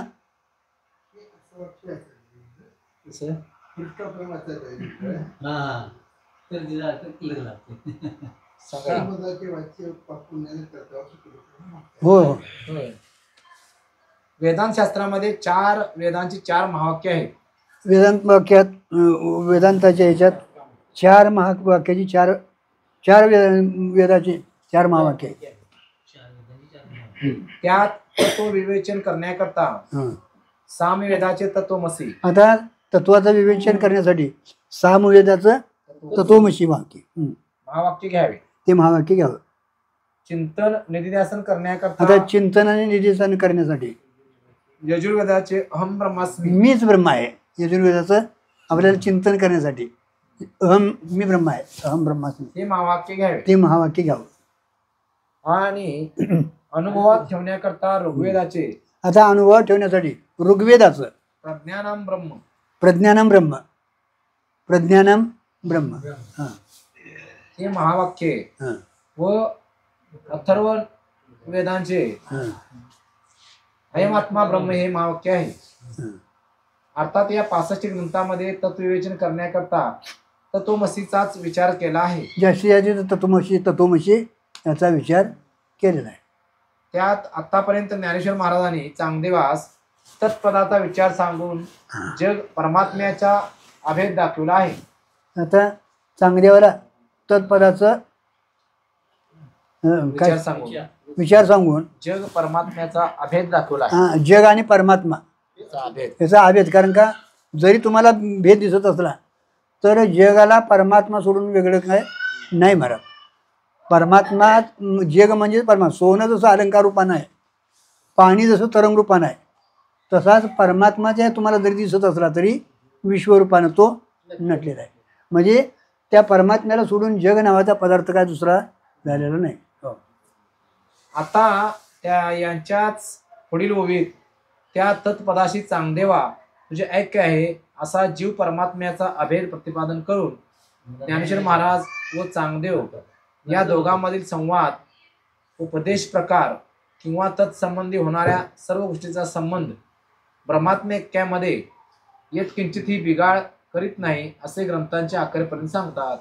हो हो. वेदांत शास्त्रामध्ये वेदांची 4 महावाक्य आहेत. वेदांत वाक्यात वेदांताच्या ह्याच्यात 4 महावाक्याची चार वेदाची 4 महावाक्य आहेत. त्यात तत्व विवेचन करण्याकरता सामवेदाचे तत्वमसी. आता तत्वाचं विवेचन करण्यासाठी सामवेदाचं तत्वमसी वाक्य महावाक्य घ्यावे. ते महावाक्य घ्यावं. चिंतन निधिध्यासन करण्याकरता आता चिंतन आणि निधिध्यासन करण्यासाठी यजुर्वेदाचे अहम ब्रह्मास्मी मीच ब्रह्म आहे. यजुर्वेदाचं आपल्याला चिंतन करण्यासाठी मी ब्रह्म आहे, अहम ब्रह्मास्मी, हे महावाक्य घ्यावे. ते महावाक्य घ्यावं. आणि अनुभवात ठेवण्याकरता ऋग्वेदाचे आता अनुभव ठेवण्यासाठी ऋग्वेदाचं प्रज्ञानाम ब्रह्म प्रज्ञानम ब्रह्म हां हे महावाक्य हां व अथर्व वेदांचे अयमात्मा ब्रह्म हे महावाक्य आहे. अर्थात या 65 ग्रंथामध्ये तत्वविवेचन करण्याकरता तत्वमसीचाच विचार केला आहे. जास्तीत जास्त तत्वमसी याचा विचार केलेला आहे. त्यात आतापर्यंत ज्ञानेश्वर महाराजांनी चांगदेवास तत्पदाचा विचार सांगून जग परमात्म्याचा अभेद दाखवला आहे. आता चांगदेवाला तत्पदाचं विचार सांगून जग परमात्म्याचा अभेद दाखवला आहे. जग आणि परमात्मा याचा अभेद. कारण का जरी तुम्हाला भेद दिसत असला तर जगाला परमात्मा सोडून वेगळं काय नाही महाराज. परमात्मा जग म्हणजे परमात्मा. सोनं जसं अलंकार रूपानं आहे, पाणी जसं तरंग रूपानं आहे, तसाच परमात्माच्या तुम्हाला जरी दिसत असला तरी विश्वरूपानं तो नटलेला आहे. म्हणजे त्या परमात्म्याला सोडून जग नावाचा पदार्थ काय दुसरा झालेला नाही. आता त्या यांच्याच पुढील ओवीत त्या तत्पदाशी चांगदेवा तुझे ऐक्य आहे असा जीव परमात्म्याचा अभेद प्रतिपादन करून ज्ञानेश्वर महाराज व चांगदेव या दोघांमधील संवाद, उपदेश प्रकार किंवा तत्संबंधी होणाऱ्या सर्व गोष्टीचा संबंध ब्रह्मात्म्यक्यामध्ये येत किंचितही बिघाड करीत नाही असे ग्रंथांच्या अखेरपर्यंत सांगतात.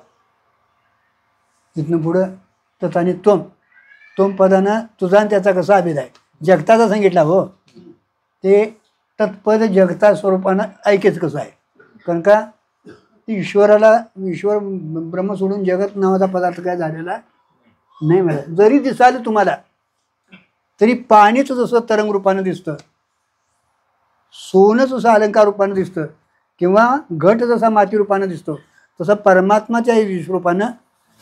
तिथनं पुढं तत् आणि तोम पदानं तुझा आणि त्याचा कसा अभेद आहे जगताचा सांगितला. हो ते तत्पद जगता स्वरूपानं ऐकेच कसं आहे. कारण का ईश्वर ब्रह्म सोडून जगत नावाचा पदार्थ काय झालेला नाही. मला जरी दिसाल तुम्हाला तरी पाणीच जसं तरंग रूपानं दिसतं, सोनं जसं अलंकार रूपानं दिसतं किंवा घट जसा माती रूपानं दिसतो, तसं परमात्माच्या विश्वरूपानं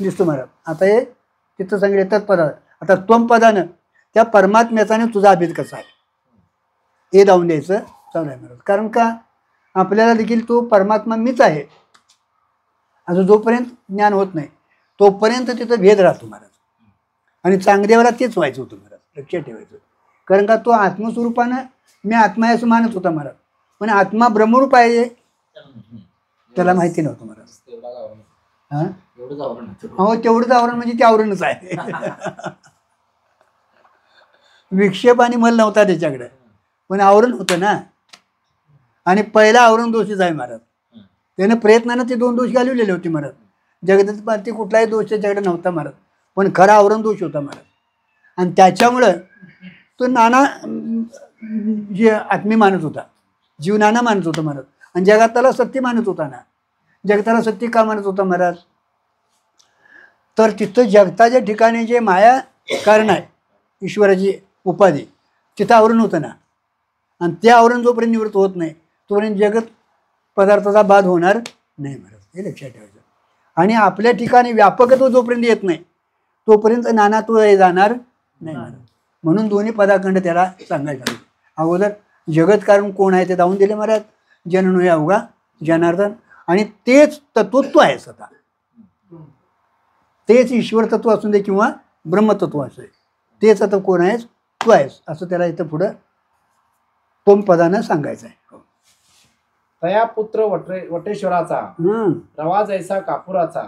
दिसतो महाराज. आता हे तिथं सांगितलं तत्पदा. आता त्वम पदानं त्या परमात्म्याचा तुझा अभेद कसा आहे हे दावून द्यायचं चालू आहे महाराज. कारण का आपल्याला देखील तो परमात्मा मीच आहे असं जोपर्यंत ज्ञान होत नाही तोपर्यंत तिथं भेद राहतो महाराज. आणि चांगदेवाला तेच व्हायचं होतं महाराज, लक्षात ठेवायचं. कारण का तो आत्मस्वरूपानं मी आत्मा आहे असं मानत होता महाराज, पण आत्मा ब्रह्मरूप आहे त्याला माहिती नव्हतं महाराज. हां हो तेवढंच आवरण म्हणजे ते आवरणच आहे. विक्षेप आणि मल नव्हता त्याच्याकडे, पण आवरण होतं ना. आणि पहिला आवरण दोषीच आहे महाराज. त्याने प्रयत्नानं ते 2 दोष घालवलेले होते महाराज. जगतात ते कुठलाही दोष त्याच्याकडे नव्हता महाराज, पण खरा आवरण दोष होता महाराज. आणि त्याच्यामुळं तो नाना जे आत्मी मानत होता, जीव नाना मानत होता महाराज. आणि जगाताला सत्य मानत होता ना. जगताला सत्य का मानत होता महाराज, तर तिथं जगताच्या ठिकाणी जे माया कारण आहे ईश्वराची उपाधी तिथं आवरण होतं ना. आणि ते आवरण जोपर्यंत निवृत्त होत नाही तोपर्यंत जगत पदार्थाचा बाद होणार नाही महाराज, हे लक्षात ठेवायचं. आणि आपल्या ठिकाणी व्यापकत्व जोपर्यंत येत नाही तोपर्यंत नानात्व हे जाणार नाही महाराज. म्हणून दोन्ही पदाखंड त्याला सांगायचं. अगोदर जगत कारण कोण आहे ते दावून दिले महाराज. जननो हे अवघा जनार्दन, आणि तेच तत्वत्व आहे स्वतः. तेच ईश्वर तत्व असू दे किंवा ब्रह्मतत्व असू दे, तेच आता कोण आहेस तू आहेस असं त्याला इथं पुढं तोम पदानं सांगायचं आहे. तया पुत्र वटेश्वराचा रवा जैसा कापुराचा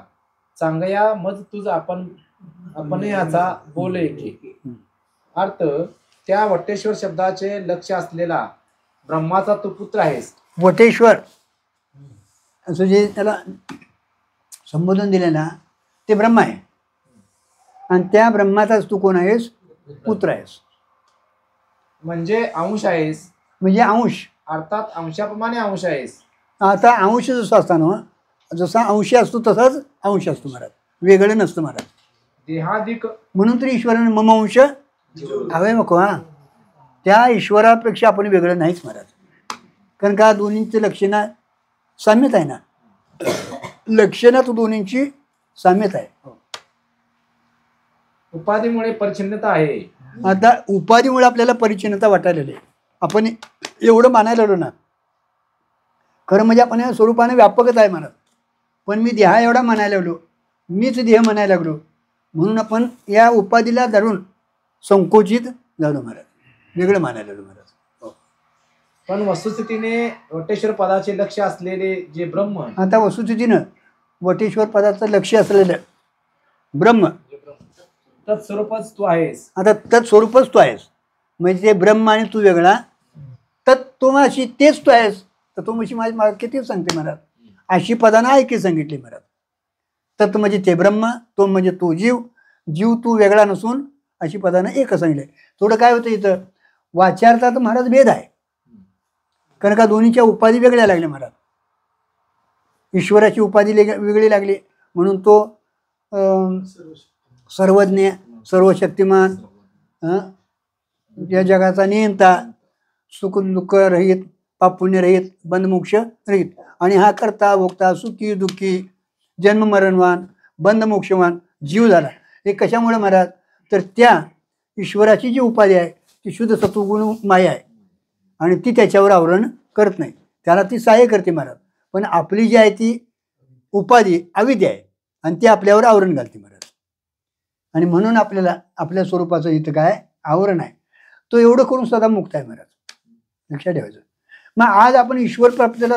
चांगया मज तुझ आपण याचा बोले की. अर्थ, त्या वटेश्वर शब्दाचे लक्ष असलेला ब्रह्माचा तू पुत्र आहेस. वटेश्वर असं जे त्याला संबोधन दिलं ना ते ब्रह्मा आहे, आणि त्या ब्रह्माचाच तू कोण आहेस, पुत्र आहेस. म्हणजे अंश आहेस, म्हणजे अंश, अर्थात अंशाप्रमाणे अंश आहेस. आता अंश जसं असताना जसा अंशी असतो तसाच अंश असतो महाराज, वेगळं नसतं महाराज. देहाधिक म्हणून तर ईश्वराने मम अंश हवे नको. हा, त्या ईश्वरापेक्षा आपण वेगळं नाहीच महाराज, कारण का दोन्हींची लक्षणं साम्यता आहे ना, लक्षणात दोन्हींची साम्यता आहे. उपाधीमुळे परिच्छिन्नता आहे. आता उपाधीमुळे आपल्याला परिचिन्नता वाटायला लागली. आपण एवढं मानायला लागलो ना, खरं म्हणजे आपण या स्वरूपाने व्यापकच आहे म्हणत, पण मी देहा एवढा म्हणायला लागलो, मीच देह म्हणायला लागलो, म्हणून आपण या उपाधीला धरून संकोचित झालो महाराज, वेगळं मानायला लागलो महाराज. पण वस्तुस्थितीने वटेश्वर पदाचे लक्ष असलेले जे ब्रह्म, आता वस्तुस्थितीनं वटेश्वर पदाचं लक्ष असलेलं ब्रह्म तत्स्वरूपच तू आहेस. आता तत्स्वरूपच तू आहेस, म्हणजे ते ब्रह्म आणि तू वेगळा, तत्वमाशी तेच तू आहेस. तत्वमाशी माझी किती सांगते महाराज, अशी पदानं ऐकी सांगितली महाराज. तत् म्हणजे ते ब्रह्म, तो म्हणजे तो जीव, जीव तू वेगळा नसून अशी पदानं एक सांगितले. थोडं काय होतं इथं वाच्यार्थात महाराज भेद आहे, कारण का दोन्हीच्या उपाधी वेगळ्या लागल्या महाराज. ईश्वराची उपाधी वेगळी लागली म्हणून तो सर्वज्ञ, सर्वशक्तिमान, या जगाचा नियंता, सुख दुःख रहित, पापुण्य रहित, बंधमोक्ष रहित, आणि हा करता भोगता, सुखी दुःखी, जन्ममरणवान, बंधमोक्षवान जीव झाला. हे कशामुळे महाराज, तर त्या ईश्वराची जी उपाधी आहे ती शुद्ध सत्वगुण माया आहे, आणि ती त्याच्यावर आवरण करत नाही, त्याला ती सहाय्य करते महाराज. पण आपली जी आहे ती उपाधी अविद्या आहे, आणि ती आपल्यावर आवरण घालते महाराज. आणि म्हणून आपल्याला आपल्या स्वरूपाचं इथं काय आवरण आहे, तो एवढं करून सदा मुक्त आहे महाराज, लक्षात ठेवायचं. मग आज आपण ईश्वर प्राप्तीला,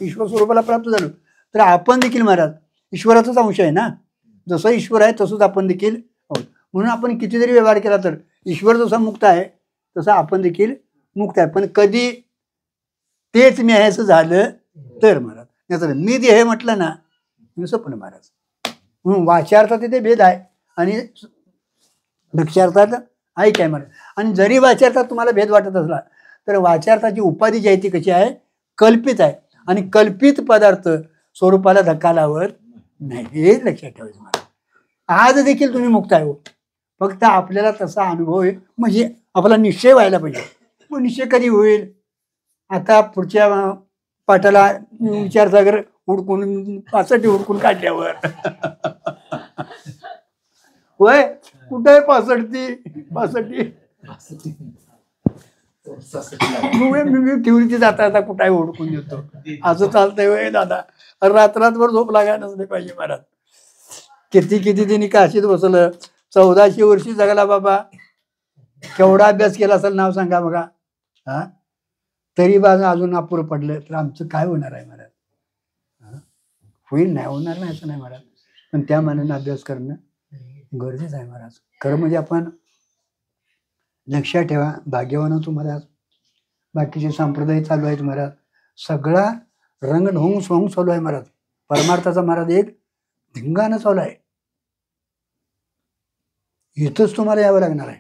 ईश्वर स्वरूपाला प्राप्त झालो तर आपण देखील महाराज ईश्वराचाच अंश आहे ना. जसं ईश्वर आहे तसंच आपण देखील आहोत. म्हणून आपण किती जरी व्यवहार केला तर ईश्वर जसा मुक्त आहे तसा आपण देखील मुक्त आहे. पण कधी तेच मी आहे असं झालं तर महाराज, याचं मी देह म्हटलं ना मी स्वप्न महाराज. म्हणून वाच्यार्थात तिथे भेद आहे आणि लक्ष्यार्थात ऐक आहे महाराज. आणि जरी वाच्यार्थात तुम्हाला भेद वाटत असला तर वाच्यार्थाची उपाधी जी आहे ती कशी आहे, कल्पित आहे, आणि कल्पित पदार्थ स्वरूपाला धक्का लावत नाही, हे लक्षात ठेवायचं महाराज. आज देखील तुम्ही मुक्त आहे हो, फक्त आपल्याला तसा अनुभव आहे, म्हणजे आपला निश्चय व्हायला पाहिजे. मग निश्चय कधी होईल, आता पुढच्या पाठाला विचारसागर हुडकून 65 हुडकून काढल्यावर होय, कुठं आहे 65 मी ठेवली जाता आता कुठं आहे हुडकून देतो, असं चालतंय होय दादा. रात्रभर झोप लागायलाच नाही पाहिजे महाराज. किती त्यांनी काशीत बसलं, 1400 वर्षी जगला बाबा, केवढा अभ्यास केला असेल नाव सांगा बघा. हा, तरी बाजू अजून अपुरं पडलं तर आमचं काय होणार आहे महाराज. होईल नाही, होणार नाही असं नाही महाराज, पण त्या मानाने अभ्यास करणं गरजेचं आहे महाराज. खरं म्हणजे आपण लक्षात ठेवा, भाग्यवान होतो महाराज. बाकीचे संप्रदाय चालू आहेत महाराज, सगळा रंग ढोंग सोंग चालू आहे महाराज. परमार्थाचा महाराज एक धिंगाणं चालू आहे. इथंच तुम्हाला यावं लागणार आहे.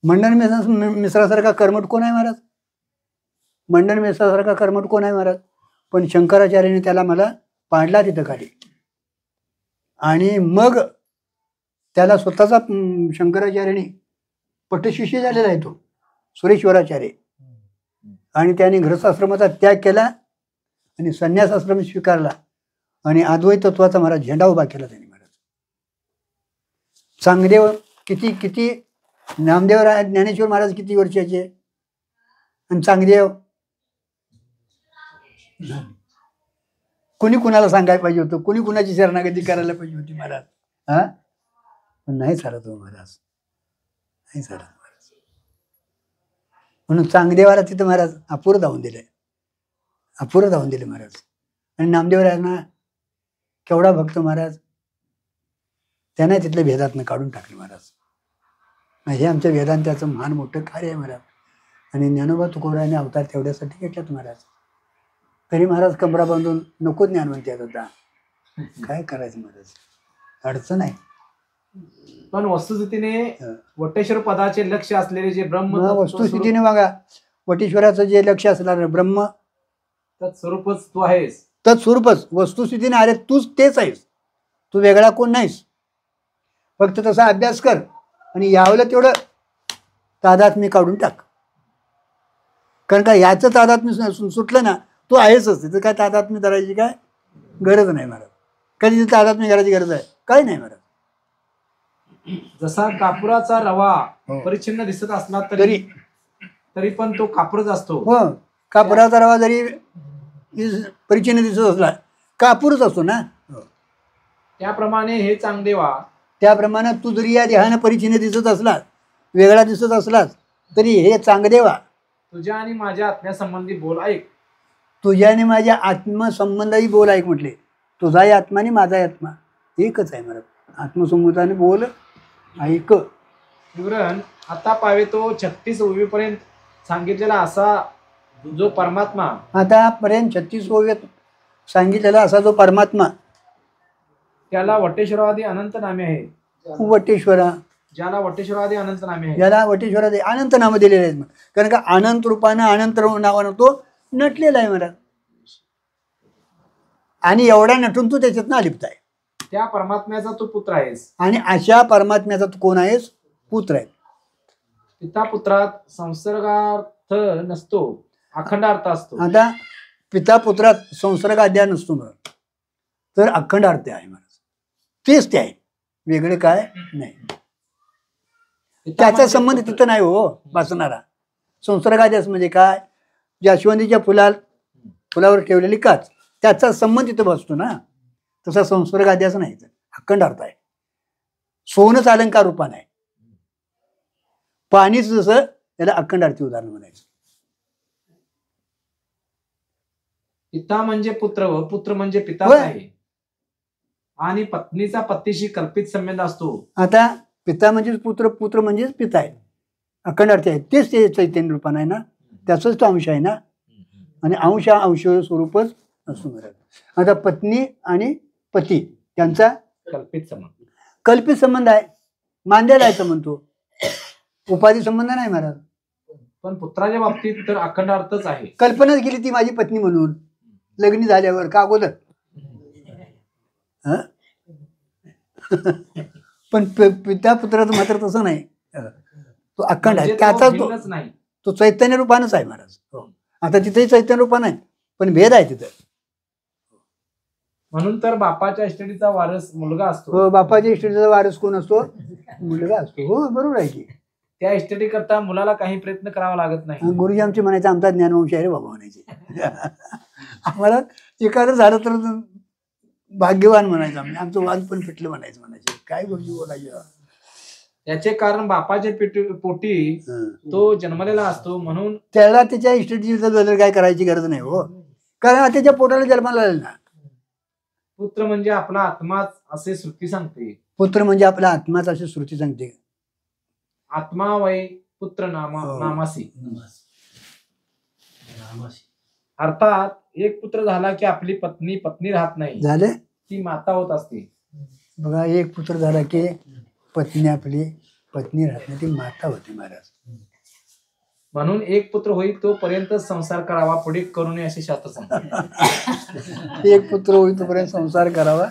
मंडन मिश्रासारखा कर्मठ कोण आहे महाराज, मंडन मिश्रासारखा कर्मठ कोण आहे महाराज. पण शंकराचार्याने त्याला मला पाडला तिथं खाली, आणि मग त्याला स्वतःचा शंकराचार्याने पटशिष्य झालेला आहे तो. सुरेश्वराचार्य, आणि त्याने गृहस्थाश्रमाचा त्याग केला आणि संन्यास आश्रम स्वीकारला आणि अद्वैत तत्वाचा महाराज झेंडा उभा केला त्यांनी महाराज. चांगदेव किती किती, नामदेव ज्ञानेश्वर महाराज किती वर्षाचे आणि चांगदेव कुणी कुणाला सांगायला पाहिजे होतं, कुणी कुणाची शरणागती करायला पाहिजे होती महाराज. हा, पण नाही चालत हो महाराज, नाही चालत महाराज. म्हणून चांगदेवाला तिथं महाराज अपुरं धावून दिलंय, अपुरं धावून दिले महाराज. आणि नामदेवरायांना केवढा भक्त महाराज, त्यांना तिथल्या भेदातनं काढून टाकले महाराज. हे आमच्या वेदांताचं महान मोठं कार्य आहे महाराज. आणि ज्ञानोबा तुकोबाराने अवतार तेवढ्यासाठी घेतलात महाराज. तरी महाराज कमरा बांधून नको ज्ञानवंती आहेत आता, काय करायचं महाराज, अडचण आहे. पण वस्तुस्थितीने वटेश्वर पदाचे लक्ष असलेले जे ब्रह्म वस्तुस्थितीने बघा, वटेश्वराचं जे लक्ष असणार ब्रह्म तत्स्वरूपच तू आहेस, तत्स्वरूपच वस्तुस्थितीने. अरे तूच तेच आहेस, तू वेगळा कोण नाहीस. फक्त तसा अभ्यास कर आणि यावलं तेवढं तादात्म्य काढून टाक. कारण का याचं तादात्म्य सुटलं ना, तू आहेसच. तिथं काय तादात्म्य करायची काय गरज नाही महाराज. कधी तिथं तादात्म्य करायची गरज आहे काय नाही महाराज. जसा कापुराचा रवा परिच्छिन्न दिसत असला तरी पण तो कापूरच असतो. हो, कापुराचा रवा जरी परिचिन्न दिसत असला कापूरच असतो ना. त्याप्रमाणे हे चांगदेवा, त्याप्रमाणे तू जरी या देहानं परिचिन्न दिसत असलास, वेगळा दिसत असलास, तरी हे चांगदेवा तुझ्या आणि माझ्या आत्म्यासंबंधी बोल ऐक. तुझ्या आणि माझ्या आत्मसंबंधाही बोल ऐक म्हटले. तुझाही आत्मा आणि माझाही आत्मा एकच आहे महाराज. आत्मसंबंधाने बोल ऐक. विवरण आता पावे तो 36 ओवीपर्यंत सांगितलेला असा जो परमात्मा, आतापर्यंत 36 ओव्यात सांगितलेला असा जो परमात्मा, त्याला वटेश्वरादी अनंत नामे आहे. वटेश्वरा, ज्याला वटेश्वरादी अनंत नामे आहे, ज्याला वटेश्वरादी अनंत नामं दिलेले आहेत. कारण का अनंत रूपानं अनंत नावानं तो नटलेला आहे महाराज. आणि एवढा नटून तू त्याच्यातनं अलिप्त आहे. त्या परमात्म्याचा तू पुत्र आहेस. आणि अशा परमात्म्याचा तू कोण आहेस? पुत्र आहे. पिता पुत्रात संसर्गार्थ नसतो, अखंड अर्थ असतो. आता पिता पुत्रात संसर्ग अध्याय नसतो महाराज, तर अखंड अर्थ आहे महाराज. तेच ते आहे, वेगळं काय नाही. त्याचा संबंध तिथं नाही हो बसणारा. संसर्गाध्यास म्हणजे काय? जास्वंदीच्या फुलावर ठेवलेली काच, त्याचा संबंध तिथं बसतो ना. तसा संसर्गाध्यास नाही, अखंड अर्थ आहे. सोनच अलंकार रूपान आहे. पाणीच जसं, त्याला अखंड अर्थी उदाहरण म्हणायचं. पिता म्हणजे पुत्र व पुत्र म्हणजे पिता आहे. आणि पत्नीचा पतीशी कल्पित संबंध असतो. आता पिता म्हणजेच पुत्र, पुत्र म्हणजेच पिता आहे. अखंड अर्थ आहे. तेच ते चैतन्य रूपान आहे ना, त्याचाच तो अंश आहे ना. आणि अंश हा अंश स्वरूपच असतो महाराज. आता पत्नी आणि पती त्यांचा कल्पित संबंध, कल्पित संबंध आहे. मानलेला आहे संबंध, तो उपाधी संबंध नाही महाराज. पण पुत्राच्या बाबतीत तर अखंड अर्थच आहे. कल्पनाच केली ती माझी पत्नी म्हणून लग्न झाल्यावर का अगोदर. पण पिता पुत्राचं मात्र तसं नाही, तो अखंड आहे. त्याचा तो चैतन्य रूपानच आहे महाराज. आता तिथेही चैतन्य रूपान आहे, पण भेद आहे तिथं. म्हणून तर बापाच्या इष्टडीचा वारस मुलगा असतो. हो, बापाच्या इष्टडीचा वारस कोण असतो? मुलगा असतो. हो, बरोबर आहे की. त्या इष्टडी करता मुलाला काही प्रयत्न करावा लागत नाही. गुरुजी आमचे म्हणायचे आमचा ज्ञानवंश आहे रे बाबा म्हणायचे. आम्हाला एखादं झालं तर भाग्यवान म्हणायचं. आमचं वाद पण फिटलं म्हणायचे. काय गुरुजी बोलायचं. याचे कारण बापाच्या पोटी तो जन्मलेला असतो, म्हणून त्याला त्याच्या इष्टडीचा बदल काय करायची गरज नाही हो. कारण त्याच्या पोटाला जन्माला आले ना. पुत्र म्हणजे आपला आत्माच असे श्रुती सांगते. पुत्र म्हणजे आपला आत्माच अशी श्रुती सांगते. आत्मा वै पुत्र नामासी. अर्थात एक पुत्र झाला की आपली पत्नी राहत नाही, झाले ती माता होत असते. बघा, एक पुत्र झाला की पत्नी आपली पत्नी राहत नाही, ती माता होते महाराज. म्हणून एक पुत्र होईल तोपर्यंत संसार करावा, पुढे करू नये असे शास्त्र सांगते. एक पुत्र होईल तोपर्यंत संसार करावा.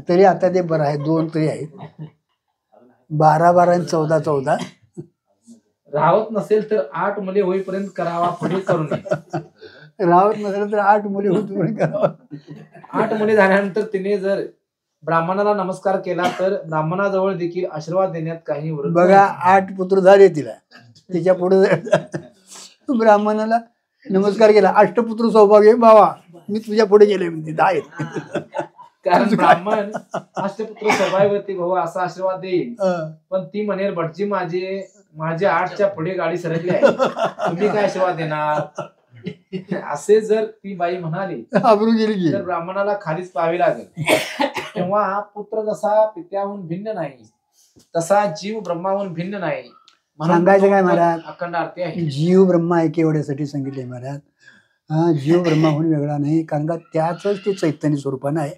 तरी आता ते बरं आहे, 2 तरी आहेत. 12 आणि 14 राहत नसेल तर 8 मुले होईपर्यंत करावा, पुढे करू नये. राहत नसेल तर 8 मुली होत करावं. 8 मुले झाल्यानंतर तिने जर ब्राह्मणाला नमस्कार केला तर ब्राह्मणाजवळ देखील आशीर्वाद देण्यात काही विरोध बघा नाही. 8 पुत्र झाले तिला, तिच्या पुढे ब्राह्मणाला नमस्कार केला, अष्टपुत्र सौभाग्य बाबा मी तुझ्या पुढे गेले म्हणते 10 आहेत. कारण ब्राह्मण अष्टपुत्र सौभाग्यवती भाऊ असा आशीर्वाद देईल, पण ती म्हणेल भटजी माझे 8च्या पुढे गाडी सरकली आहे, तुम्ही काय आशीर्वाद देणार. असे जर ती बाई म्हणाली आबरू गेली तर ब्राह्मणाला खालीच पाहावी लागेल. तेव्हा पुत्र जसा पित्याहून भिन्न नाही तसा जीव ब्रह्माहून भिन्न नाही. म्हणून सांगायचं काय तो महाराज? अखंड आरती आहे. जीव ब्रह्मा एक एवढ्यासाठी सांगितले महाराज. हा जीव ब्रह्माहून वेगळा नाही, कारण का त्याच ते चैतन्य स्वरूपानं आहे.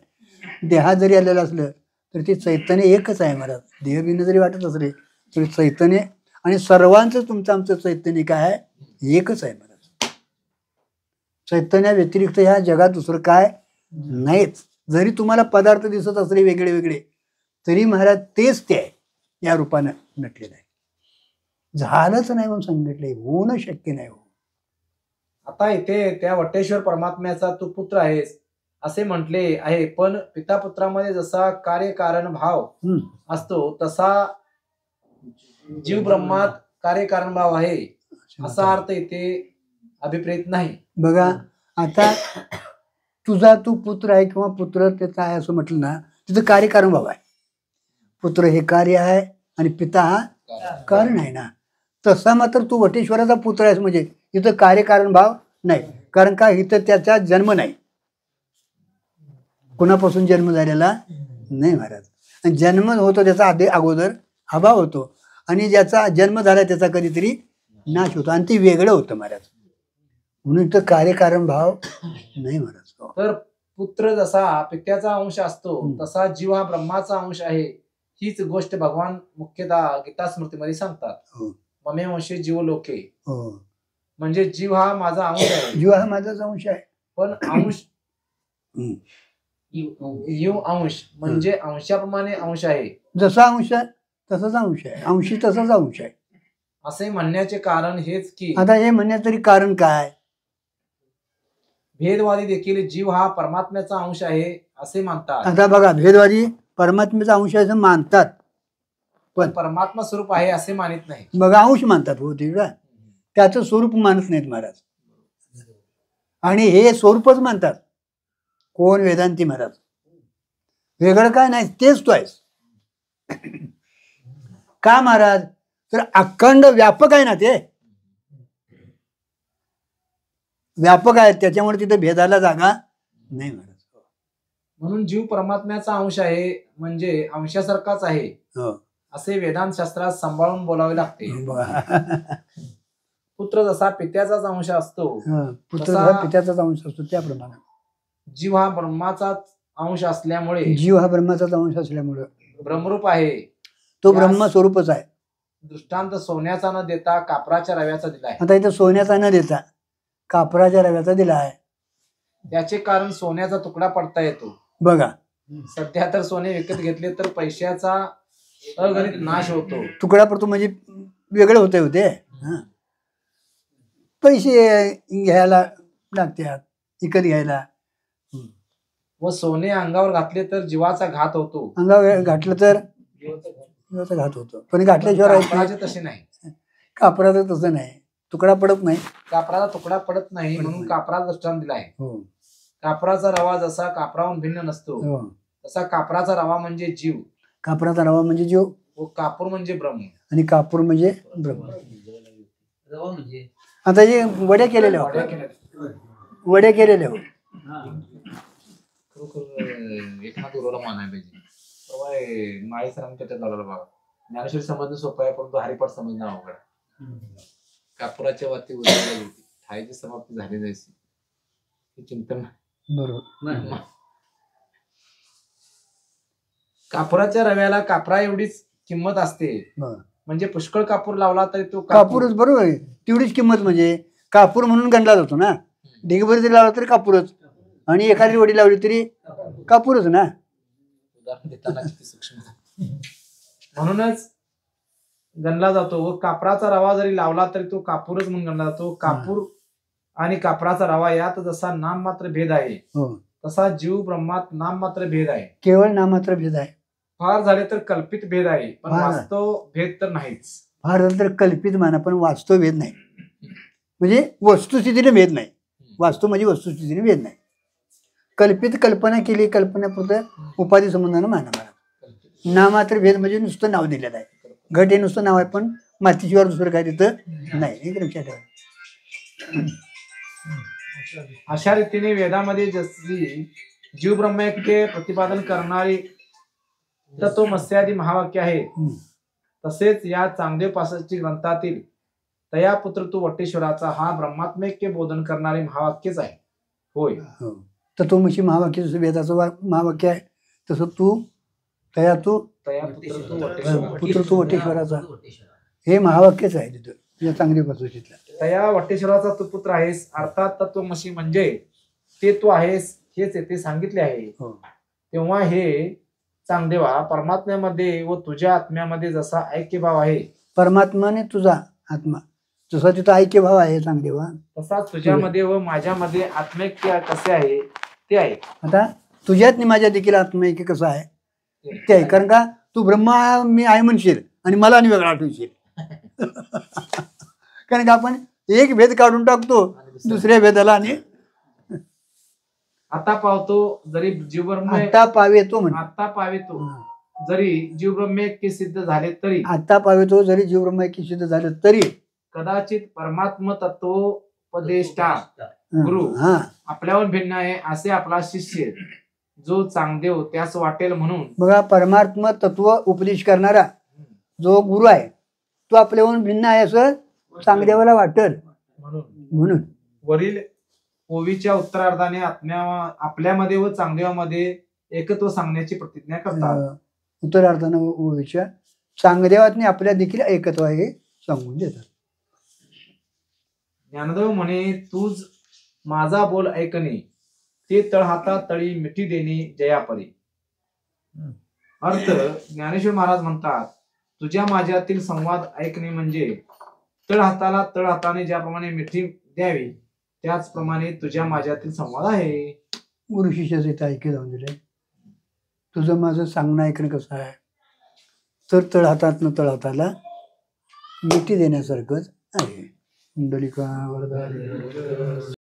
देहा जरी आलेलं असलं तर ते चैतन्य एकच आहे महाराज. देह भिन्न जरी वाटत असले तरी चैतन्य आणि सर्वांचं तुमचं आमचं चैतन्य काय आहे? एकच आहे महाराज. चैतन्या व्यतिरिक्त ह्या जगात दुसरं काय नाहीच. जरी तुम्हाला पदार्थ दिसत असले वेगळे वेगळे तरी महाराज तेच ते आहे, या रूपानं नटलेलं आहे. झालंच नाही म्हणून सांगितलंय, होणं शक्य नाही. हो आता इथे त्या वटेश्वर परमात्म्याचा तू पुत्र आहेस असे म्हटले आहे, पण पिता पुत्रामध्ये जसा कार्यकारण भाव असतो तसा जीव ब्रह्मात कार्यकारण भाव आहे असा अर्थ इथे अभिप्रेत नाही. बघा आता तुझा तू पुत्र आहे किंवा पुत्र त्याचा आहे असं म्हटलं ना, तिथं कार्यकारण भाव आहे. पुत्र हे कार्य आहे आणि पिता हा कारण आहे ना. तसा मात्र तू वटेश्वराचा पुत्र आहेस म्हणजे इथं कार्यकारण भाव नाही. कारण का इथं त्याचा जन्म नाही, कुणापासून जन्म झालेला नाही महाराज. आणि जन्म होतो त्याचा अगोदर अभाव होतो आणि ज्याचा जन्म झाला त्याचा कधीतरी नाश होतो आणि ते वेगळं होतं महाराज. म्हणून इथं कार्यकारण भाव नाही महाराज. तर पुत्र जसा पित्याचा अंश असतो तसा जीव हा ब्रह्माचा अंश आहे. हीच गोष्ट भगवान मुख्यतः गीता स्मृतीमध्ये सांगतात. ममे अंशे जीव लोके, म्हणजे जीव हा माझा अंश आहे. जीव हा माझाच अंश आहे. पण अंश जीव अंश म्हणजे अंशाप्रमाणे अंश आहे. जसा अंश आहे तसाच अंश आहे, अंशी तसाच अंश आहे असे म्हणण्याचे कारण हेच की आता हे म्हणण्याचं तरी कारण काय? भेदवादी देखील जीव हा परमात्म्याचा अंश आहे असे मानतात. आता बघा भेदवादी परमात्म्याचा अंश आहे असं मानतात, पण परमात्मा स्वरूप आहे असे मानित नाही. बघा अंश मानतात होते का, त्याचं स्वरूप मानत नाहीत महाराज. आणि हे स्वरूपच मानतात कोण? वेदांती महाराज. वेगळं काय नाही, तेच तो आहेस. का महाराज? तर अखंड व्यापक आहे ना, ते व्यापक आहे, त्याच्यामुळे तिथे भेदाला जागा नाही महाराज. म्हणून जीव परमात्म्याचा अंश आहे म्हणजे अंशासारखाच आहे असे वेदांत शास्त्रात सांभाळून बोलावे लागते. पुत्र जसा पित्याचाच अंश असतो पुत्र पित्याचाच अंश असतो त्याप्रमाणे जीव हा ब्रह्माचाच अंश असल्यामुळे जीव हा ब्रह्माचाच अंश असल्यामुळे ब्रह्मरूप आहे. तो ब्रह्म स्वरूपच आहे. दृष्टांत सोन्याचा न देता कापराच्या रव्याचा दिलाय. आता इथं सोन्याचा न देता कापराच्या रव्याचा दिला आहे. त्याचे कारण सोन्याचा तुकडा पडता येतो. बघा सध्या तर सोने विकत घेतले तर पैशाचा अगणित नाश होतो. तुकडा पडतो म्हणजे वेगळे होते पैसे घ्यायला लागतात विकत घ्यायला. व सोने अंगावर घातले तर जीवाचा घात होतो. अंगावर घातलं तर जीवाचा घात होतो, पण घातल्याशिवाय तसे नाही. कापराचं तसं नाही, तुकडा पडत नाही. कापराचा तुकडा पडत नाही म्हणून कापराचा दृष्टांत दिला आहे. कापराचा रवा जसा कापराहून भिन्न नसतो तसा कापराचा रवा म्हणजे जीव. कापराचा रवा म्हणजे जीव व कापूर म्हणजे ब्रह्म. आणि कापूर म्हणजे ब्रह्म. आता जे वड्या केलेल्या वड्या केलेल्या एकनाथ गुरुला मानायला पाहिजे. माळी सरांनी त्याच्यात लावलेला बघा. ज्ञानेश्वरी समजणं सोपं आहे परंतु हरिपाठ समजणं अवघड. कापुराच्या वाती उजळल्या होती, ठाईची समाप्ती झाली जायची हे चिंतन. बरोबर. कापुराच्या रव्याला कापरा एवढीच किंमत असते. म्हणजे पुष्कळ कापूर लावला तरी तो कापूरच. बरोबर आहे, तेवढीच किंमत. म्हणजे कापूर म्हणून गणला जातो ना. ढिगभर जरी लावला तरी कापूरच, आणि एखादी वडी लावली तरी कापूरच ना. उदाहरण देताना किती सूक्ष्म. म्हणूनच गणला जातो व कापराचा रवा जरी लावला तरी तो कापूरच म्हणून गणला जातो. कापूर आणि कापराचा रवा यात जसा नाममात्र भेद आहे हो, तसा जीव ब्रह्मात नाममात्र भेद आहे. केवळ नामात्र भेद आहे. फार झाले तर कल्पित भेद आहे, पण फार. वास्तव भेद तर नाहीच. फार झालं तर कल्पित माना, पण वास्तव भेद नाही. म्हणजे वस्तुस्थितीने भेद नाही. वास्तव म्हणजे वस्तुस्थितीने भेद नाही. कल्पित कल्पना केली, कल्पनापुरतं उपाधी संबंधानं माना मला. नामात्र भेद म्हणजे नुसतं नाव दिलेलं आहे. घट हे नुसतं नाव आहे, पण मातीशिवाय दुसरं काय तिथं नाही. एक लक्षात ठेवा. अशा रीतीने वेदामध्ये जशी जीव ब्रह्मैक्य प्रतिपादन करणारी तत्वमस्यादी महावाक्य आहे, तसेच या चांगदेव पासष्टी ग्रंथातील तया पुत्र तू वटेश्वराचा हा ब्रह्मात्मैक्य बोधन करणारे महावाक्यच आहे. होय, हो. तत्वमसी महावाक्य जसं वेदाचं महावाक्य आहे, तसं तू तया तू तया पुत्र तू वटेश्वरा. पुत्र तू वटेश्वराचा हे महावाक्यच आहे तिथं या चांगदेव पासष्टीतलं. तया वटेश्वराचा तू पुत्र आहेस, अर्थात तत्वमसी म्हणजे ते तू आहेस हेच येथे सांगितले आहे. हो. तेव्हा हे चांगदेवा परमात्म्यामध्ये व तुझ्या आत्म्यामध्ये जसा ऐक्यभाव आहे, परमात्माने तुझा आत्मा जसा तिथं ऐक्यभाव आहे चांगदेवा, तसाच तुझ्यामध्ये व माझ्यामध्ये आत्मैक्य कसे आहे ते आहे. आता तुझ्यात आणि माझ्या देखील आत्मैक्य कसं आहे ते आहे. कारण का तू ब्रह्मा मी आहे म्हणशील आणि मला आणि वेगळा आठवशील. कारण का आपण एक भेद काढून टाकतो दुसऱ्या भेदाला आणि आता पावतो जरी जीवब्रह्म आता पावे तो म्हण. आता पावेतो जरी जीवब्रह्मैक्य सिद्ध झाले तरी आता पावे तो जरी जीव ब्रह्मैक्य सिद्ध झालं तरी कदाचित परमात्म तत्वोपदेष्टा गुरु हा आपल्यावर भिन्न आहे असे आपला शिष्य जो चांगदेव त्यास वाटेल म्हणून. बघा, परमात्मा तत्व उपदेश करणारा जो गुरु आहे तो आपल्याहून भिन्न आहे असं चांगदेवाला वाटल म्हणून वरील ओवीच्या उत्तरार्धाने आपल्यामध्ये व चांगदेवामध्ये एकत्व सांगण्याची प्रतिज्ञा करतात. उत्तरार्धानं ओवीच्या चांगदेवातनी आपल्या देखील एकत्व आहे सांगून देतात. ज्ञानदेव म्हणे तूच माझा बोल ऐकणे ते तळहाता तळी मिठी देणे जयापरी. अर्थ ज्ञानेश्वर महाराज म्हणतात तुझ्या माझ्यातील संवाद ऐकणे म्हणजे तळहाताला तळहाताने ज्याप्रमाणे मिठी द्यावी त्याचप्रमाणे तुझ्या माझ्यातील संवाद आहे. गुरु शिष्याचं इथं ऐके जाऊन दिलंय. तुझं माझं सांगणं ऐकणं कसं आहे तर तळहातातनं तळहाताला मिठी देण्यासारखंच आहे. कुंडलिका वरदा